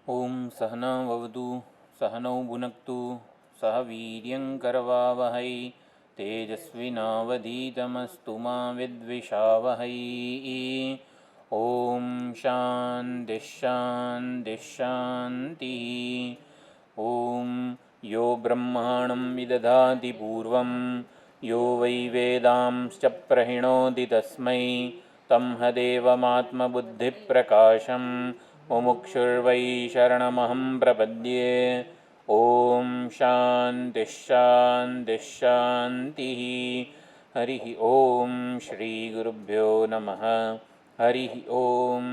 ओम सहनाववतु सहनौ भुनक्तु सह वीर्यङ्करवावहै तेजस्विनावधीतमस्तु मा विद्विषावहै। ओम शान्तिः शान्तिः शान्तिः। ओम यो ब्रह्माणं विदधाति पूर्वं यो वै वेदांश्च प्रहिणोति तस्मै तं हदेवमात्मबुद्धिप्रकाशं मुमुक्षुर्वै शरणमहं प्रपद्ये। ओम शान्तिः शान्तिः शान्तिः। हरिः ओम श्री गुरुभ्यो नमः। हरिः ओम।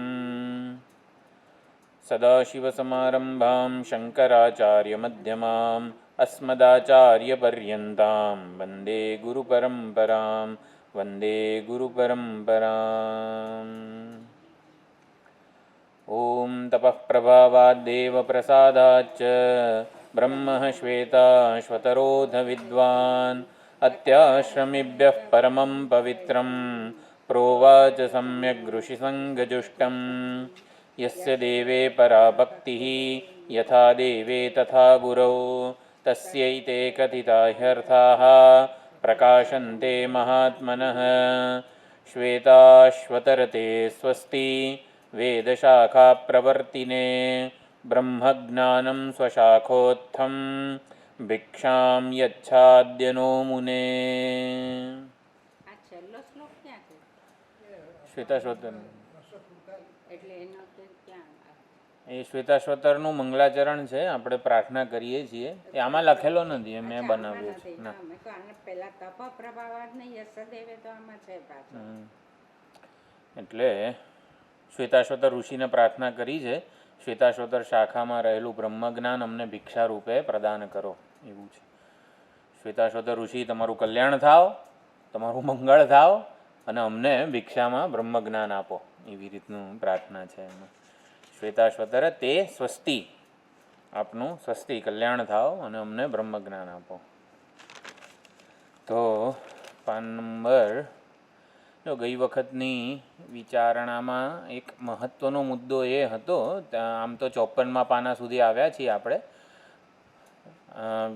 सदाशिवसमारम्भां शङ्कराचार्यमध्यमाम् अस्मदाचार्यपर्यन्तां वन्दे गुरुपरम्परां वन्दे गुरुपरम्पराम्। ॐ तपः प्रभावाद्देवप्रसादाच्च ब्रह्मः श्वेताश्वतरोऽध विद्वान् अत्याश्रमिभ्यः परमं पवित्रं प्रोवाच सम्यग् ऋषिसङ्गजुष्टम्। यस्य देवे परा भक्तिः यथा देवे तथा गुरौ तस्यैते कथिता ह्यर्थाः प्रकाशन्ते महात्मनः। श्वेताश्वतरते स्वस्ति वेदशाखाप्रवर्तिने ब्रह्मज्ञानं स्वशाखोत्थं भिक्षां यच्छाद्यनो मुने। श्वेताश्वतर એ શ્વેતાશ્વતરનું મંગલાચરણ છે. આપણે પ્રાર્થના કરીએ છીએ. એ આમાં લખેલો નથી, મેં બનાવ્યો છે. ના, એટલે શ્વેતાશ્વતર ઋષિને પ્રાર્થના કરી છે, શ્વેતાશ્વતર શાખામાં રહેલું બ્રહ્મજ્ઞાન અમને ભિક્ષા રૂપે પ્રદાન કરો, એવું છે. શ્વેતાશ્વતર ઋષિ તમારું કલ્યાણ થાવ, તમારું મંગળ થાવ અને અમને ભિક્ષામાં બ્રહ્મજ્ઞાન આપો, એવી રીતનું પ્રાર્થના છે એમાં. શ્વેતાશ્વતર તે સ્વસ્તિ, આપનું સ્વસ્તિ કલ્યાણ થાવ અને અમને બ્રહ્મજ્ઞાન આપો. તો પાન નંબર, જો ગઈ વખતની વિચારણામાં એક મહત્ત્વનો મુદ્દો એ હતો, આમ તો 54મા પાના સુધી આવ્યા છીએ આપણે.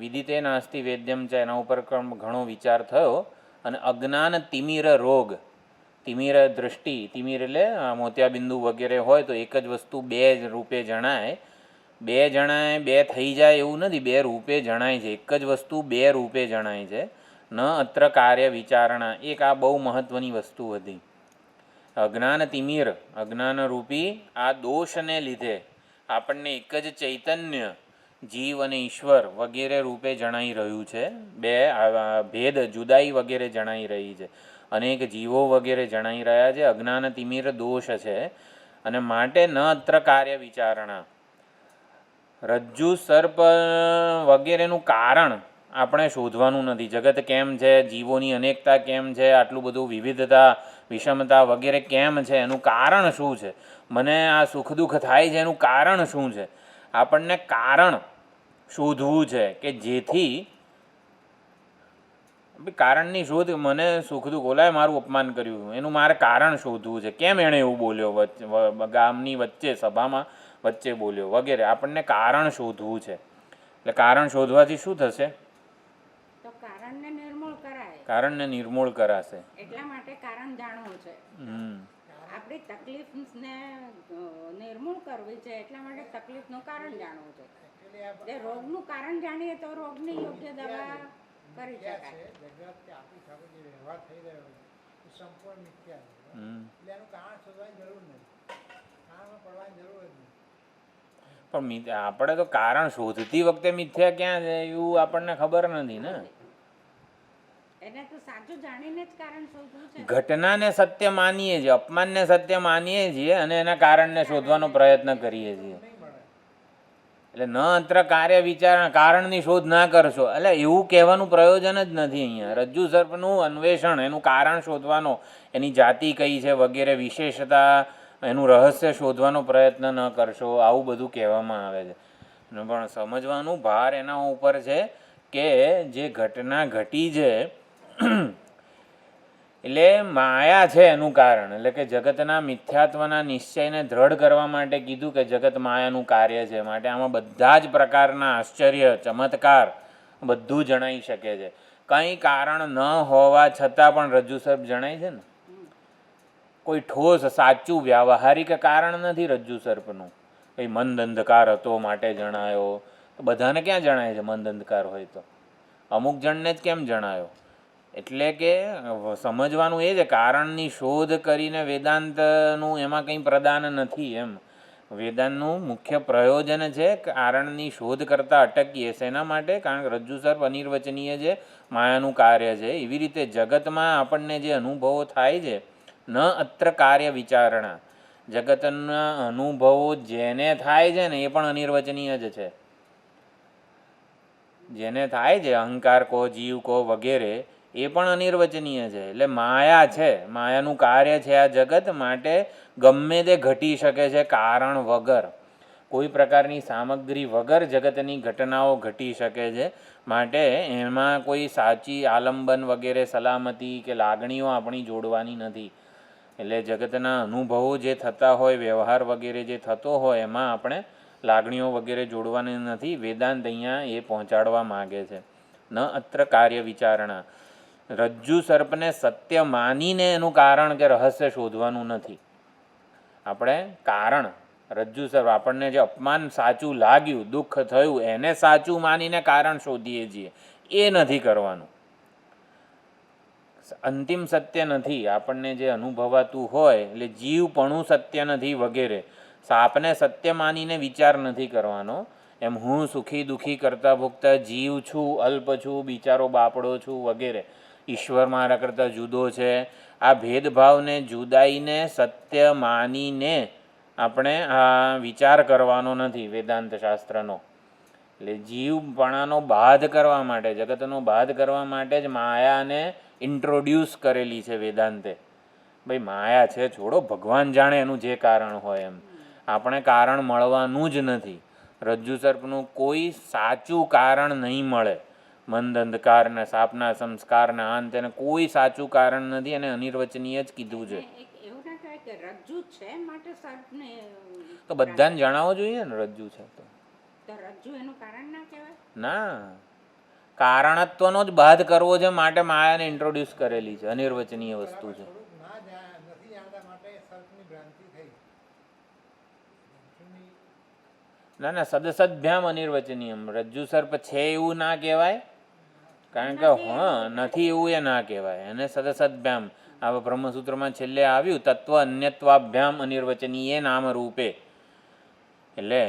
વિદિતે નાસ્તિ વેદ્યમ છે, એના ઉપર ઘણો વિચાર થયો. અને અજ્ઞાન તિમિર રોગ, તિમિર દૃષ્ટિ, તિમિર એટલે મોતિયાબિંદુ વગેરે હોય તો એક જ વસ્તુ બે જ રૂપે જણાય. બે જણાય, બે થઈ જાય એવું નથી, બે રૂપે જણાય છે. એક જ વસ્તુ બે રૂપે જણાય છે. ન અત્ર કાર્ય વિચારણા, એક આ બહુ મહત્ત્વની વસ્તુ હતી. અજ્ઞાન તિમિર, અજ્ઞાનરૂપી આ દોષને લીધે આપણને એક જ ચૈતન્ય જીવ અને ઈશ્વર વગેરે રૂપે જણાઈ રહ્યું છે. બે ભેદ, જુદાઈ વગેરે જણાઈ રહી છે. અનેક જીવો વગેરે જણાઈ રહ્યા છે. અજ્ઞાન તિમિર દોષ છે. અને માટે ન અત્ર કાર્ય વિચારણા, રજ્જુ સર્પ વગેરેનું કારણ આપણે શોધવાનું નથી. જગત કેમ છે, જીવોની અનેકતા કેમ છે, આટલું બધું વિવિધતા, વિષમતા વગેરે કેમ છે, એનું કારણ શું છે, મને આ સુખ દુઃખ થાય છે એનું કારણ શું છે, આપણને કારણ શોધવું છે. કે જેથી કારણની શોધ, મને સુખ દુઃખ, ઓલાએ મારું અપમાન કર્યું એનું મારે કારણ શોધવું છે. કેમ એણે એવું બોલ્યો, ગામની વચ્ચે સભામાં વચ્ચે બોલ્યો વગેરે, આપણને કારણ શોધવું છે. એટલે કારણ શોધવાથી શું થશે? કારણને નિર્મૂળ કરાશે. એટલા માટે કારણ જાણવું છે. આપણી તકલીફને નિર્મૂળ કરવી છે, એટલા માટે તકલીફનું કારણ જાણવું છે. એટલે રોગનું કારણ જાણીએ તો રોગની યોગ્ય દવા કરી શકાય. જગત આપણી સાથે જે વ્યવહાર થઈ રહ્યો છે એ સંપૂર્ણ મિથ્યા છે. એટલે એનું કારણ શોધવાની જરૂર નથી, કારણમાં પડવાની જરૂર જ નથી. પણ આપણે તો કારણ શોધતી વખતે મિથ્યા ક્યાં છે એવું આપણને ખબર નથી ને. ઘટનાને સત્ય માનીએ છીએ, અપમાનને સત્ય માનીએ છીએ અને એના કારણને શોધવાનો પ્રયત્ન કરીએ છીએ. એટલે ન અંત્ર કાર્ય વિચારણા, કારણની શોધ ના કરશો, એટલે એવું કહેવાનું પ્રયોજન જ નથી અહીંયા. રજ્જુ સર્પનું અન્વેષણ, એનું કારણ શોધવાનો, એની જાતિ કઈ છે વગેરે વિશેષતા, એનું રહસ્ય શોધવાનો પ્રયત્ન ન કરશો, આવું બધું કહેવામાં આવે છે. પણ સમજવાનું ભાર એના ઉપર છે કે જે ઘટના ઘટી છે એટલે માયા છે એનું કારણ, એટલે કે જગતના મિથ્યાત્વના નિશ્ચયને દ્રઢ કરવા માટે કીધું કે જગત માયાનું કાર્ય છે. માટે આમાં બધા જ પ્રકારના આશ્ચર્ય, ચમત્કાર બધું જણાઈ શકે છે. કંઈ કારણ ન હોવા છતાં પણ રજ્જુ સર્પ જણાય છે ને. કોઈ ઠોસ સાચું વ્યાવહારિક કારણ નથી રજ્જુ સર્પનું. કંઈ મંદ અંધકાર હતો માટે જણાયો, બધાને ક્યાં જણાય છે મંદ અંધકાર હોય તો? અમુક જણને જ કેમ જણાયો? એટલે કે સમજવાનું એ છે, કારણની શોધ કરીને વેદાંતનું એમાં કંઈ પ્રદાન નથી એમ. વેદાંતનું મુખ્ય પ્રયોજન છે કારણની શોધ કરતાં અટકીએ. શેના માટે? કારણ કે રજ્જુ સર્પ અનિર્વચનીય છે, માયાનું કાર્ય છે. એવી રીતે જગતમાં આપણને જે અનુભવો થાય છે, ન અત્ર કાર્ય વિચારણા, જગતના અનુભવો જેને થાય છે ને એ પણ અનિર્વચનીય જ છે. જેને થાય છે અહંકાર કહો, જીવ કહો વગેરે, એ પણ અનિર્વચનીય છે. એટલે માયા છે, માયાનું કાર્ય છે આ જગત. માટે ગમે તે ઘટી શકે છે કારણ વગર, કોઈ પ્રકારની સામગ્રી વગર જગતની ઘટનાઓ ઘટી શકે છે. માટે એમાં કોઈ સાચી આલંબન વગેરે સલામતી કે લાગણીઓ આપણી જોડવાની નથી. એટલે જગતના અનુભવો જે થતા હોય, વ્યવહાર વગેરે જે થતો હોય, એમાં આપણે લાગણીઓ વગેરે જોડવાની નથી. વેદાંત અહીંયા એ પહોંચાડવા માગે છે. ન અત્ર કાર્ય વિચારણા, રજ્જુ સર્પને સત્ય માનીને એનું કારણ કે રહસ્ય શોધવાનું નથી. આપણે કારણ, રજ્જુ સર્પ આપણને જે અપમાન સાચું લાગ્યું, દુઃખ થયું, એને સાચું માનીને કારણ શોધીએ છીએ, એ નથી કરવાનું. અંતિમ સત્ય નથી આપણને જે અનુભવાતું હોય, એટલે જીવપણું સત્ય નથી વગેરે. સાપને સત્ય માનીને વિચાર નથી કરવાનો. એમ હું સુખી દુઃખી કરતા ભોગતા જીવ છું, અલ્પ છું, બિચારો બાપડો છું વગેરે, ઈશ્વર મારા કરતાં જુદો છે, આ ભેદભાવને જુદાઈને સત્ય માનીને આપણે આ વિચાર કરવાનો નથી વેદાંત શાસ્ત્રનો. એટલે જીવપણાનો બાધ કરવા માટે, જગતનો બાધ કરવા માટે જ માયાને ઇન્ટ્રોડ્યુસ કરેલી છે વેદાંતે. ભાઈ માયા છે, છોડો, ભગવાન જાણે એનું જે કારણ હોય એમ. આપણે કારણ મળવાનું જ નથી. રજ્જુ સર્પનું કોઈ સાચું કારણ નહીં મળે. મંદ અંધકારના, સાપના સંસ્કારના અંત, એને કોઈ સાચું કારણ નથી. અને અનિર્વચનીય જ કીધું છે. તો બધાને જણાવવો જોઈએ ને રજ્જુ છે તો. ના, કારણત્વનો જ બાદ કરવો છે. માટે માયાને ઇન્ટ્રોડ્યુસ કરેલી છે. અનિર્વચનીય વસ્તુ છે. ના ના, સદસદભ્યામ અનિર્વચનીયમ. રજ્જુ સર્પ છે એવું ના કહેવાય, કારણ કે નથી એવું એ ના કહેવાય. એને સદસદભ્યામ, આ બ્રહ્મસૂત્રમાં છેલ્લે આવ્યું, તત્વ અન્યત્વાભ્યામ અનિર્વચનીય નામ રૂપે. એટલે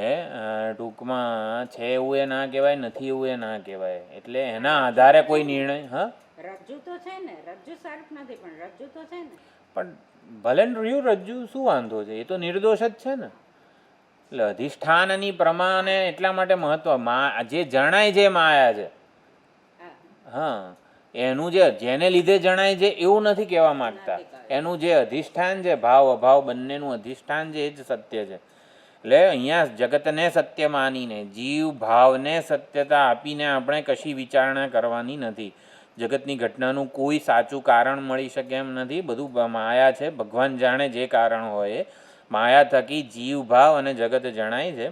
ટૂંકમાં છે એવું એ ના કહેવાય, નથી એવું એ ના કહેવાય. એટલે એના આધારે કોઈ નિર્ણય. રજ્જુ તો છે ને, રજ્જુ સર્પ નથી પણ રજ્જુ તો છે ને. પણ ભલે ને રહ્યું રજ્જુ, શું વાંધો છે? એ તો નિર્દોષ જ છે ને. એટલે અધિષ્ઠાનની પ્રમાણે એટલા માટે મહત્વ, જે જણાય છે માયા છે. હા, એનું જેને લીધે જણાય છે એવું નથી કહેવા માંગતા. એનું જે અધિષ્ઠાન છે, ભાવ અભાવ બંનેનું અધિષ્ઠાન છે, એ જ સત્ય છે. એટલે અહીંયા જગતને સત્ય માનીને, જીવ ભાવને સત્યતા આપીને આપણે કશી વિચારણા કરવાની નથી. જગતની ઘટનાનું કોઈ સાચું કારણ મળી શકે એમ નથી. બધું માયા છે. ભગવાન જાણે જે કારણ હોય એ. માયા થકી જીવ ભાવ અને જગત જણાય છે.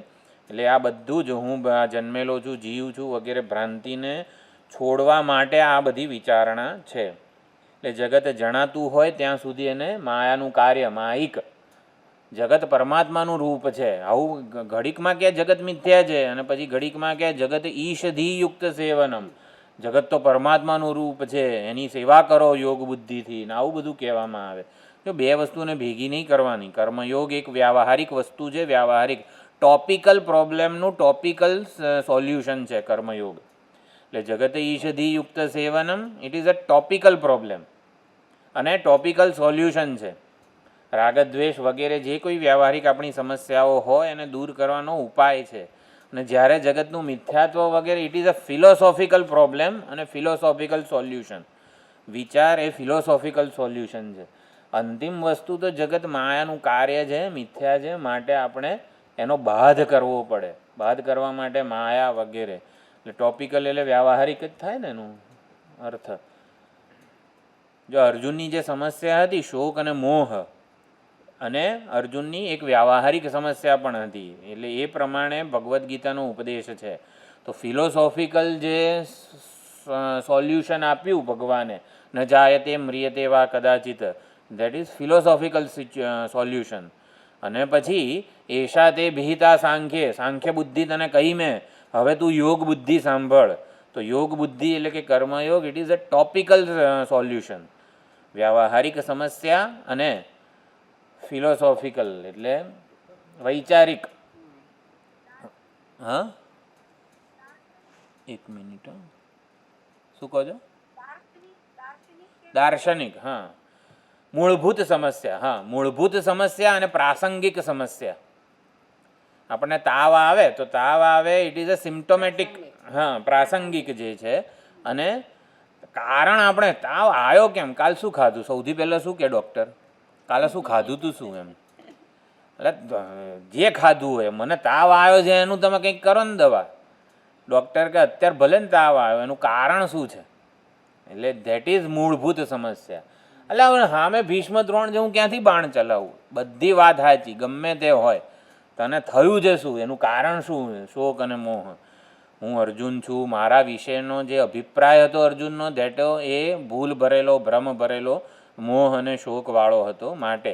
એટલે આ બધું જ હું જન્મેલો છું, જીવ છું વગેરે ભ્રાંતિને છોડવા માટે આ બધી વિચારણા છે. એટલે જગત જણાતું હોય ત્યાં સુધી એને માયાનું કાર્ય, માયિક, જગત પરમાત્માનું રૂપ છે. આવું ઘડીકમાં કે જગત મિથ્યા છે, અને પછી ઘડીકમાં કે જગત ઈશધિયુક્ત સેવનમ, જગત તો પરમાત્માનું રૂપ છે, એની સેવા કરો યોગ બુદ્ધિથી, ને આવું બધું કહેવામાં આવે. જો બે વસ્તુને ભેગી નહીં કરવાની. કર્મયોગ એક વ્યાવહારિક વસ્તુ છે, વ્યાવહારિક ટોપિકલ પ્રોબ્લેમનું ટોપિકલ સોલ્યુશન છે કર્મયોગ. એટલે જગત ઈશધિયુક્ત સેવનમ, it is a topical problem અને ટોપિકલ સોલ્યુશન છે. રાગદ્વેષ વગેરે જે કોઈ વ્યાવહારિક આપણી સમસ્યાઓ હોય એને દૂર કરવાનો ઉપાય છે. અને જ્યારે જગતનું મિથ્યાત્વ વગેરે, it is a philosophical problem અને ફિલોસોફિકલ સોલ્યુશન. વિચાર એ ફિલોસોફિકલ સોલ્યુશન છે. અંતિમ વસ્તુ તો જગત માયાનું કાર્ય છે, મિથ્યા છે. માટે આપણે એનો બાધ કરવો પડે. બાધ કરવા માટે માયા વગેરે, એટલે ટોપિકલ એટલે વ્યાવહારિક જ થાય ને એનું અર્થ. જો અર્જુનની જે સમસ્યા હતી શોક અને મોહ, અને અર્જુનની એક વ્યાવહારિક સમસ્યા પણ હતી, એટલે એ પ્રમાણે ભગવદ્ ગીતાનો ઉપદેશ છે. તો ફિલોસોફિકલ જે સોલ્યુશન આપ્યું ભગવાને, ન જાયતે મ્રિયતે વા કદાચિત, દેટ ઇઝ ફિલોસોફિકલ સોલ્યુશન. અને પછી એશા તે વિહિતા સાંખ્ય, સાંખ્ય બુદ્ધિ તને કહી મેં, હવે તું યોગ બુદ્ધિ સાંભળ. તો યોગ બુદ્ધિ એટલે કે કર્મયોગ, it is a topical solution. વ્યાવહારિક સમસ્યા અને ફિલોસોફિકલ એટલે વૈચારિક. હા, એક મિનિટ, શું કહો છો? દાર્શનિક, હા. મૂળભૂત સમસ્યા, હા, મૂળભૂત સમસ્યા અને પ્રાસંગિક સમસ્યા. આપણને તાવ આવે તો તાવ આવે, ઇટ ઇઝ અ સિમ્ટોમેટિક, હા, પ્રાસંગિક જે છે. અને કારણ આપણે તાવ આવ્યો કેમ, કાલ શું ખાધું, સૌથી પહેલાં શું કે ડૉક્ટર, કાલે શું ખાધું તું શું, એમ. એટલે જે ખાધું હોય, મને તાવ આવ્યો છે એનું તમે કંઈક કરો ને દવા. ડૉક્ટર કે અત્યારે ભલે ને તાવ આવ્યો, એનું કારણ શું છે. એટલે ધેટ ઇઝ મૂળભૂત સમસ્યા. એટલે હવે સામે ભીષ્મ દ્રોણ જે હું ક્યાંથી બાણ ચલાવું, બધી વાત સાચી, ગમે તે હોય, તને થયું છે શું, એનું કારણ શું, શોક અને મોહ. હું અર્જુન છું, મારા વિશેનો જે અભિપ્રાય હતો અર્જુનનો, ધેટ એ ભૂલ ભરેલો, ભ્રમ ભરેલો, મોહ અને શોકવાળો હતો. માટે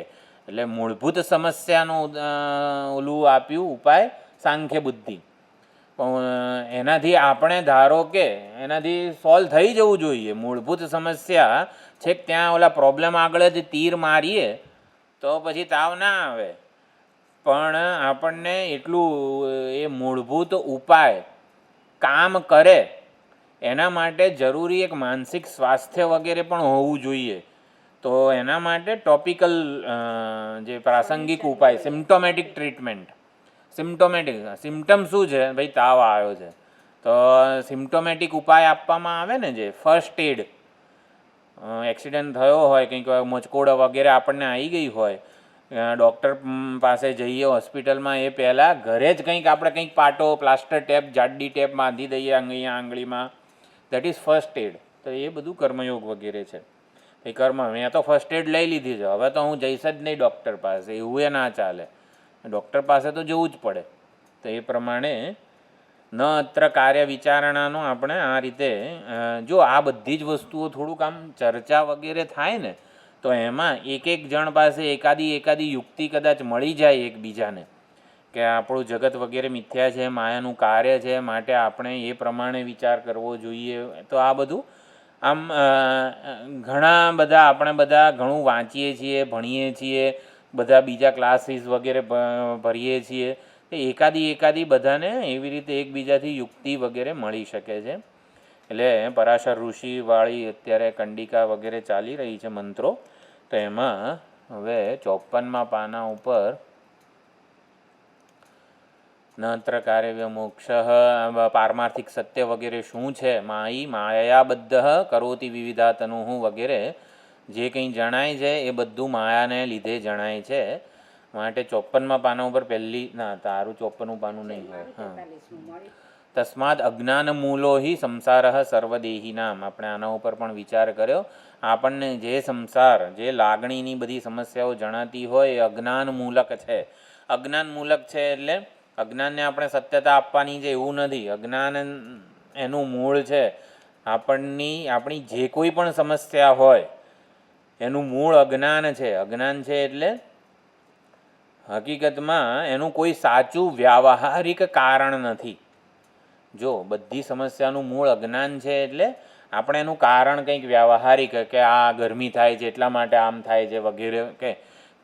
એટલે મૂળભૂત સમસ્યાનું ઓલું આપ્યું ઉપાય સાંખ્ય બુદ્ધિ. પણ એનાથી આપણે ધારો કે એનાથી સોલ્વ થઈ જવું જોઈએ. મૂળભૂત સમસ્યા છેક ત્યાં ઓલા પ્રોબ્લેમ આગળ જ તીર મારીએ તો પછી તાવ ના આવે. પણ આપણને એટલું એ મૂળભૂત ઉપાય કામ કરે એના માટે જરૂરી એક માનસિક સ્વાસ્થ્ય વગેરે પણ હોવું જોઈએ. તો એના માટે ટોપિકલ જે પ્રાસંગિક ઉપાય, સિમ્ટોમેટિક ટ્રીટમેન્ટ. સિમ્ટોમેટિક સિમ્ટમ શું છે, ભાઈ તાવ આવ્યો છે, તો સિમ્ટોમેટિક ઉપાય આપવામાં આવે ને, જે ફર્સ્ટ એડ. એક્સિડન્ટ થયો હોય, કંઈક મચકોડ વગેરે આપણને આવી ગઈ હોય, ડૉક્ટર પાસે જઈએ હોસ્પિટલમાં, એ પહેલાં ઘરે જ કંઈક આપણે કંઈક પાટો, પ્લાસ્ટર ટેપ, જાડી ટેપ બાંધી દઈએ અહીંયા આંગળીમાં, દેટ ઇઝ ફર્સ્ટ એડ. તો એ બધું કર્મયોગ વગેરે છે. એ કર્મ મેં તો ફર્સ્ટ એડ લઈ લીધી છે, હવે તો હું જઈશ જ નહીં ડૉક્ટર પાસે, એવું એ ના ચાલે. ડૉક્ટર પાસે તો જવું જ પડે. તો એ પ્રમાણે ન અત્ર કાર્ય વિચારણાનો આપણે આ રીતે, જો આ બધી જ વસ્તુઓ થોડુંક આમ ચર્ચા વગેરે થાય ને, તો એમાં એક એક જણ પાસે એકાદી યુક્તિ કદાચ મળી જાય એકબીજાને, કે આપણું જગત વગેરે મિથ્યા છે, માયાનું કાર્ય છે, માટે આપણે એ પ્રમાણે વિચાર કરવો જોઈએ. તો આ બધું આમ ઘણા બધા આપણે બધા ઘણું વાંચીએ છીએ, ભણીએ છીએ, બધા બીજા ક્લાસીસ વગેરે ભરીએ છીએ. એકાદી બધાને એવી રીતે એકબીજાથી યુક્તિ વગેરે મળી શકે છે. એટલે પરાશર ઋષિવાળી અત્યારે કંડિકા વગેરે ચાલી રહી છે મંત્રો. તો એમાં હવે 54મા પાના ઉપર નત્ર કાર્ય મોક્ષ, પારમાર્થિક સત્ય વગેરે શું છે, માયા બદ્ધ કરોતી વિવિધા તનુહુ વગેરે જે કંઈ જણાય છે એ બધું માયાને લીધે જણાય છે. માટે 54મા પાના ઉપર પહેલી, ના તારું 54મું પાનું નહીં હોય, હા. તસ્માદ અજ્ઞાન મૂલો હિ સંસાર સર્વદેહીનામ. આપણે આના ઉપર પણ વિચાર કર્યો. આપણને જે સંસાર, જે લાગણીની બધી સમસ્યાઓ જણાતી હોય એ અજ્ઞાન મૂલક છે. અજ્ઞાન મૂલક છે એટલે અજ્ઞાનને આપણે સત્યતા આપવાની છે એવું નથી. અજ્ઞાન એનું મૂળ છે. આપણી જે કોઈ પણ સમસ્યા હોય એનું મૂળ અજ્ઞાન છે. અજ્ઞાન છે એટલે હકીકતમાં એનું કોઈ સાચું વ્યાવહારિક કારણ નથી. જો બધી સમસ્યાનું મૂળ અજ્ઞાન છે એટલે આપણે એનું કારણ કંઈક વ્યાવહારિક, કે આ ગરમી થાય છે એટલા માટે આમ થાય છે વગેરે, કે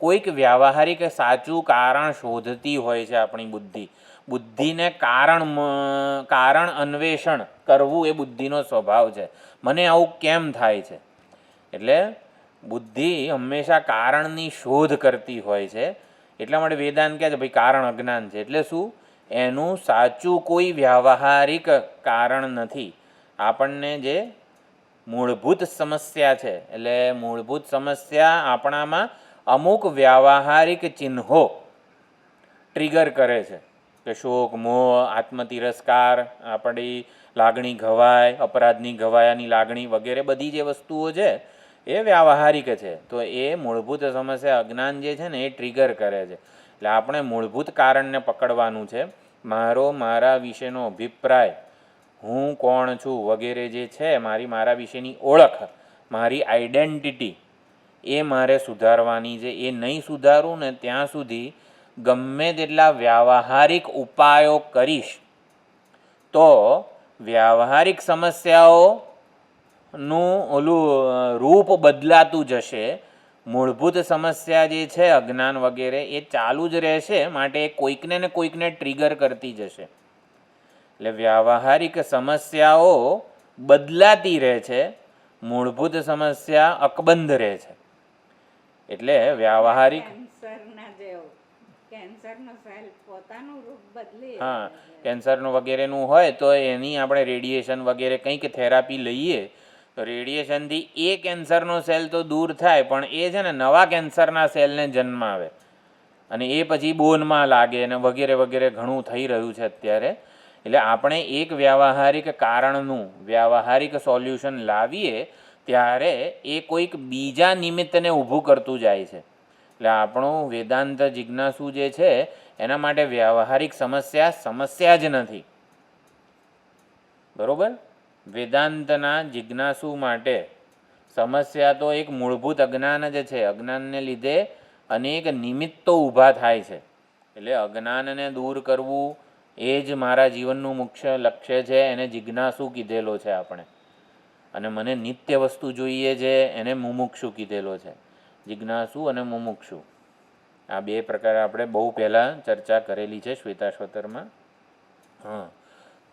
કોઈક વ્યાવહારિક સાચું કારણ શોધતી હોય છે આપણી બુદ્ધિ. બુદ્ધિને કારણ અન્વેષણ કરવું એ બુદ્ધિનો સ્વભાવ છે. મને આવું કેમ થાય છે, એટલે બુદ્ધિ હંમેશા કારણની શોધ કરતી હોય છે. એટલા માટે વેદાંત કહે છે ભાઈ કારણ અજ્ઞાન છે. એટલે શું, એનું સાચું કોઈ વ્યાવહારિક કારણ નથી. આપણને જે મૂળભૂત સમસ્યા છે, એટલે મૂળભૂત સમસ્યા આપણામાં અમુક વ્યાવહારિક ચિહ્નો ટ્રિગર કરે છે, કે શોક, મોહ, આત્મતિરસ્કાર, આપણી લાગણી ઘવાય, અપરાધની ઘવાયાની લાગણી વગેરે બધી જે વસ્તુઓ છે એ વ્યાવહારિક છે. તો એ મૂળભૂત સમસ્યા અજ્ઞાન જે છે ને એ ટ્રિગર કરે છે. એટલે આપણે મૂળભૂત કારણને પકડવાનું છે. મારા વિશેનો અભિપ્રાય, હું કોણ છું વગેરે જે છે, મારા વિશેની ઓળખ, મારી આઈડેન્ટિટી, એ મારે સુધારવાની છે. એ નહીં સુધારું ને ત્યાં સુધી ગમે તેટલા વ્યાવહારિક ઉપાયો કરીશ તો વ્યાવહારિક સમસ્યાઓનું રૂપ બદલાતું જશે. મૂળભૂત સમસ્યા જે છે અજ્ઞાન વગેરે એ ચાલુ જ રહેશે, માટે એ કોઈકને ને કોઈકને ટ્રિગર કરતી જશે. એટલે વ્યાવહારિક સમસ્યાઓ બદલાતી રહે છે, મૂળભૂત સમસ્યા અકબંધ રહે છે. એટલે વ્યાવહારિક કેન્સરનો સેલ પોતાનું રૂપ બદલે. હા, કેન્સરનું વગેરેનું હોય તો એની આપણે રેડિયેશન વગેરે કંઈક થેરાપી લઈએ તો રેડિયેશનથી એ કેન્સરનો સેલ તો દૂર થાય, પણ એ છે ને નવા કેન્સરના સેલને જન્મ આવે અને એ પછી બોનમાં લાગે અને વગેરે વગેરે ઘણું થઈ રહ્યું છે અત્યારે. એટલે આપણે એક વ્યાવહારિક કારણનું વ્યાવહારિક સોલ્યુશન લાવીએ ત્યારે એ કોઈક બીજા નિમિત્તને ઊભું કરતું જાય છે. એટલે આપણું વેદાંત જિજ્ઞાસુ જે છે એના માટે વ્યાવહારિક સમસ્યા જ નથી. બરાબર? વેદાંતના જિજ્ઞાસુ માટે સમસ્યા તો એક મૂળભૂત અજ્ઞાન જ છે. અજ્ઞાનને લીધે અનેક નિમિત્તો ઊભા થાય છે. એટલે અજ્ઞાનને દૂર કરવું એ જ મારા જીવનનું મુખ્ય લક્ષ્ય છે. એને જિજ્ઞાસુ કીધેલો છે આપણે. અને મને નિત્ય વસ્તુ જોઈએ છે એને મુમુક્ષુ કીધેલો છે. જિજ્ઞાસુ અને મુમુક્ષુ આ બે પ્રકાર આપણે બહુ પહેલાં ચર્ચા કરેલી છે શ્વેતાશ્વતરમાં. હા,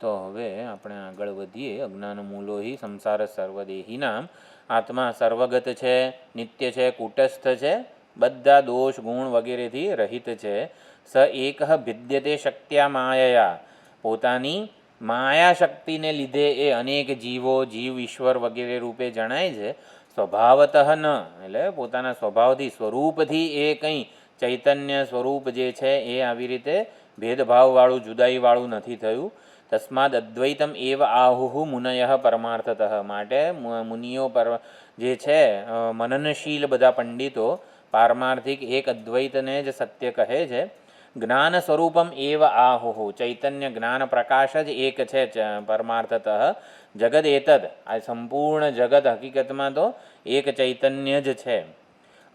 તો હવે આપણે આગળ વધીએ. અજ્ઞાન મૂલો હિ સંસાર સર્વદેહીનામ. આત્મા સર્વગત છે, નિત્ય છે, કૂટસ્થ છે, બધા દોષ ગુણ વગેરેથી રહિત છે. સ એક ભિદ્યતે શક્ત્યા માયયા. પોતાની માયા શક્તિને લીધે એ અનેક જીવો, જીવ, ઈશ્વર વગેરે રૂપે જણાય છે. સ્વભાવતઃ ન, એટલે પોતાના સ્વભાવથી, સ્વરૂપથી એ કંઈ ચૈતન્ય સ્વરૂપ જે છે એ આવી રીતે ભેદભાવવાળું, જુદાઈવાળું નથી થયું. તસ્માદ અદ્વૈતમ એવ આહુઃ મુનયઃ પરમાર્થતઃ. માટે મુનિઓ જે છે મનનશીલ બધા પંડિતો પારમાર્થિક એક અદ્વૈતને જ સત્ય કહે છે. જ્ઞાન સ્વરૂપમ એવ આહુઃ. ચૈતન્ય જ્ઞાન પ્રકાશ જ એક છે પરમાર્થતઃ. જગદ એતદ, આ સંપૂર્ણ જગત હકીકતમાં તો એક ચૈતન્ય જ છે.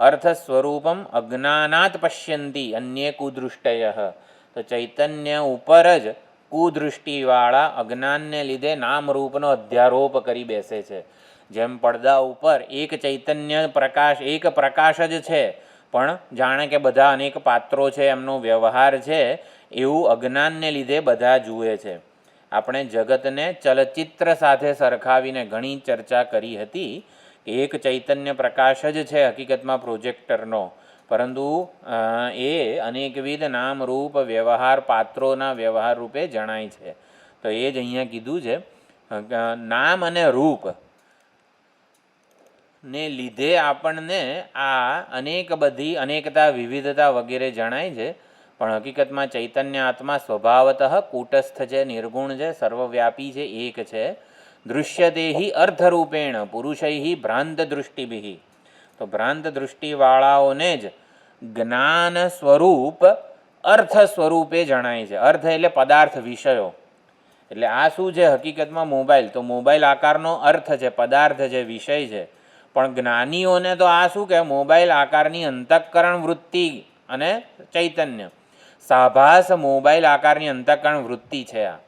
અર્થ સ્વરૂપમ અજ્ઞાનાત પશ્યંતી અન્ય કુદૃષ્ટય. તો ચૈતન્ય ઉપર જ કુદૃષ્ટિવાળા અજ્ઞાનને લીધે નામરૂપનો અધ્યારોપ કરી બેસે છે. જેમ પડદા ઉપર એક ચૈતન્ય પ્રકાશ, એક પ્રકાશ જ છે, પણ જાણે કે બધા અનેક પાત્રો છે, એમનો વ્યવહાર છે, એવું અજ્ઞાનને લીધે બધા જુએ છે. આપણે જગતને ચલચિત્ર સાથે સરખાવીને ઘણી ચર્ચા કરી હતી કે એક ચૈતન્ય પ્રકાશ જ છે હકીકતમાં પ્રોજેક્ટરનો, પરંતુ એ અનેકવિધ નામરૂપ વ્યવહાર, પાત્રોના વ્યવહાર રૂપે જણાય છે. તો એ જ અહીંયા કીધું છે. નામ અને રૂપ ને લીધે આપણને આ બધી અનેકતા, વિવિધતા વગેરે જણાય છે. પણ હકીકતમાં ચૈતન્ય આત્મા સ્વભાવતઃ કૂટસ્થ છે, નિર્ગુણ છે, સર્વવ્યાપી છે, એક છે. દૃશ્યતે હિ અર્થરૂપેણ પુરુષૈ ભ્રાંત દૃષ્ટિભિ. તો ભ્રાંત દૃષ્ટિવાળાઓને જ જ્ઞાન સ્વરૂપ અર્થ સ્વરૂપે જણાય છે. અર્થ એટલે પદાર્થ, વિષયો. એટલે આ શું છે હકીકતમાં? મોબાઈલ. તો મોબાઈલ આકારનો અર્થ છે, પદાર્થ છે, વિષય છે. પણ જ્ઞાનીઓને તો આ શું કહે? મોબાઈલ આકારની અંતઃકરણ વૃત્તિ અને ચૈતન્ય. સાભાસ મોબાઈલ આકારની અંતઃકરણ વૃત્તિ છે આ.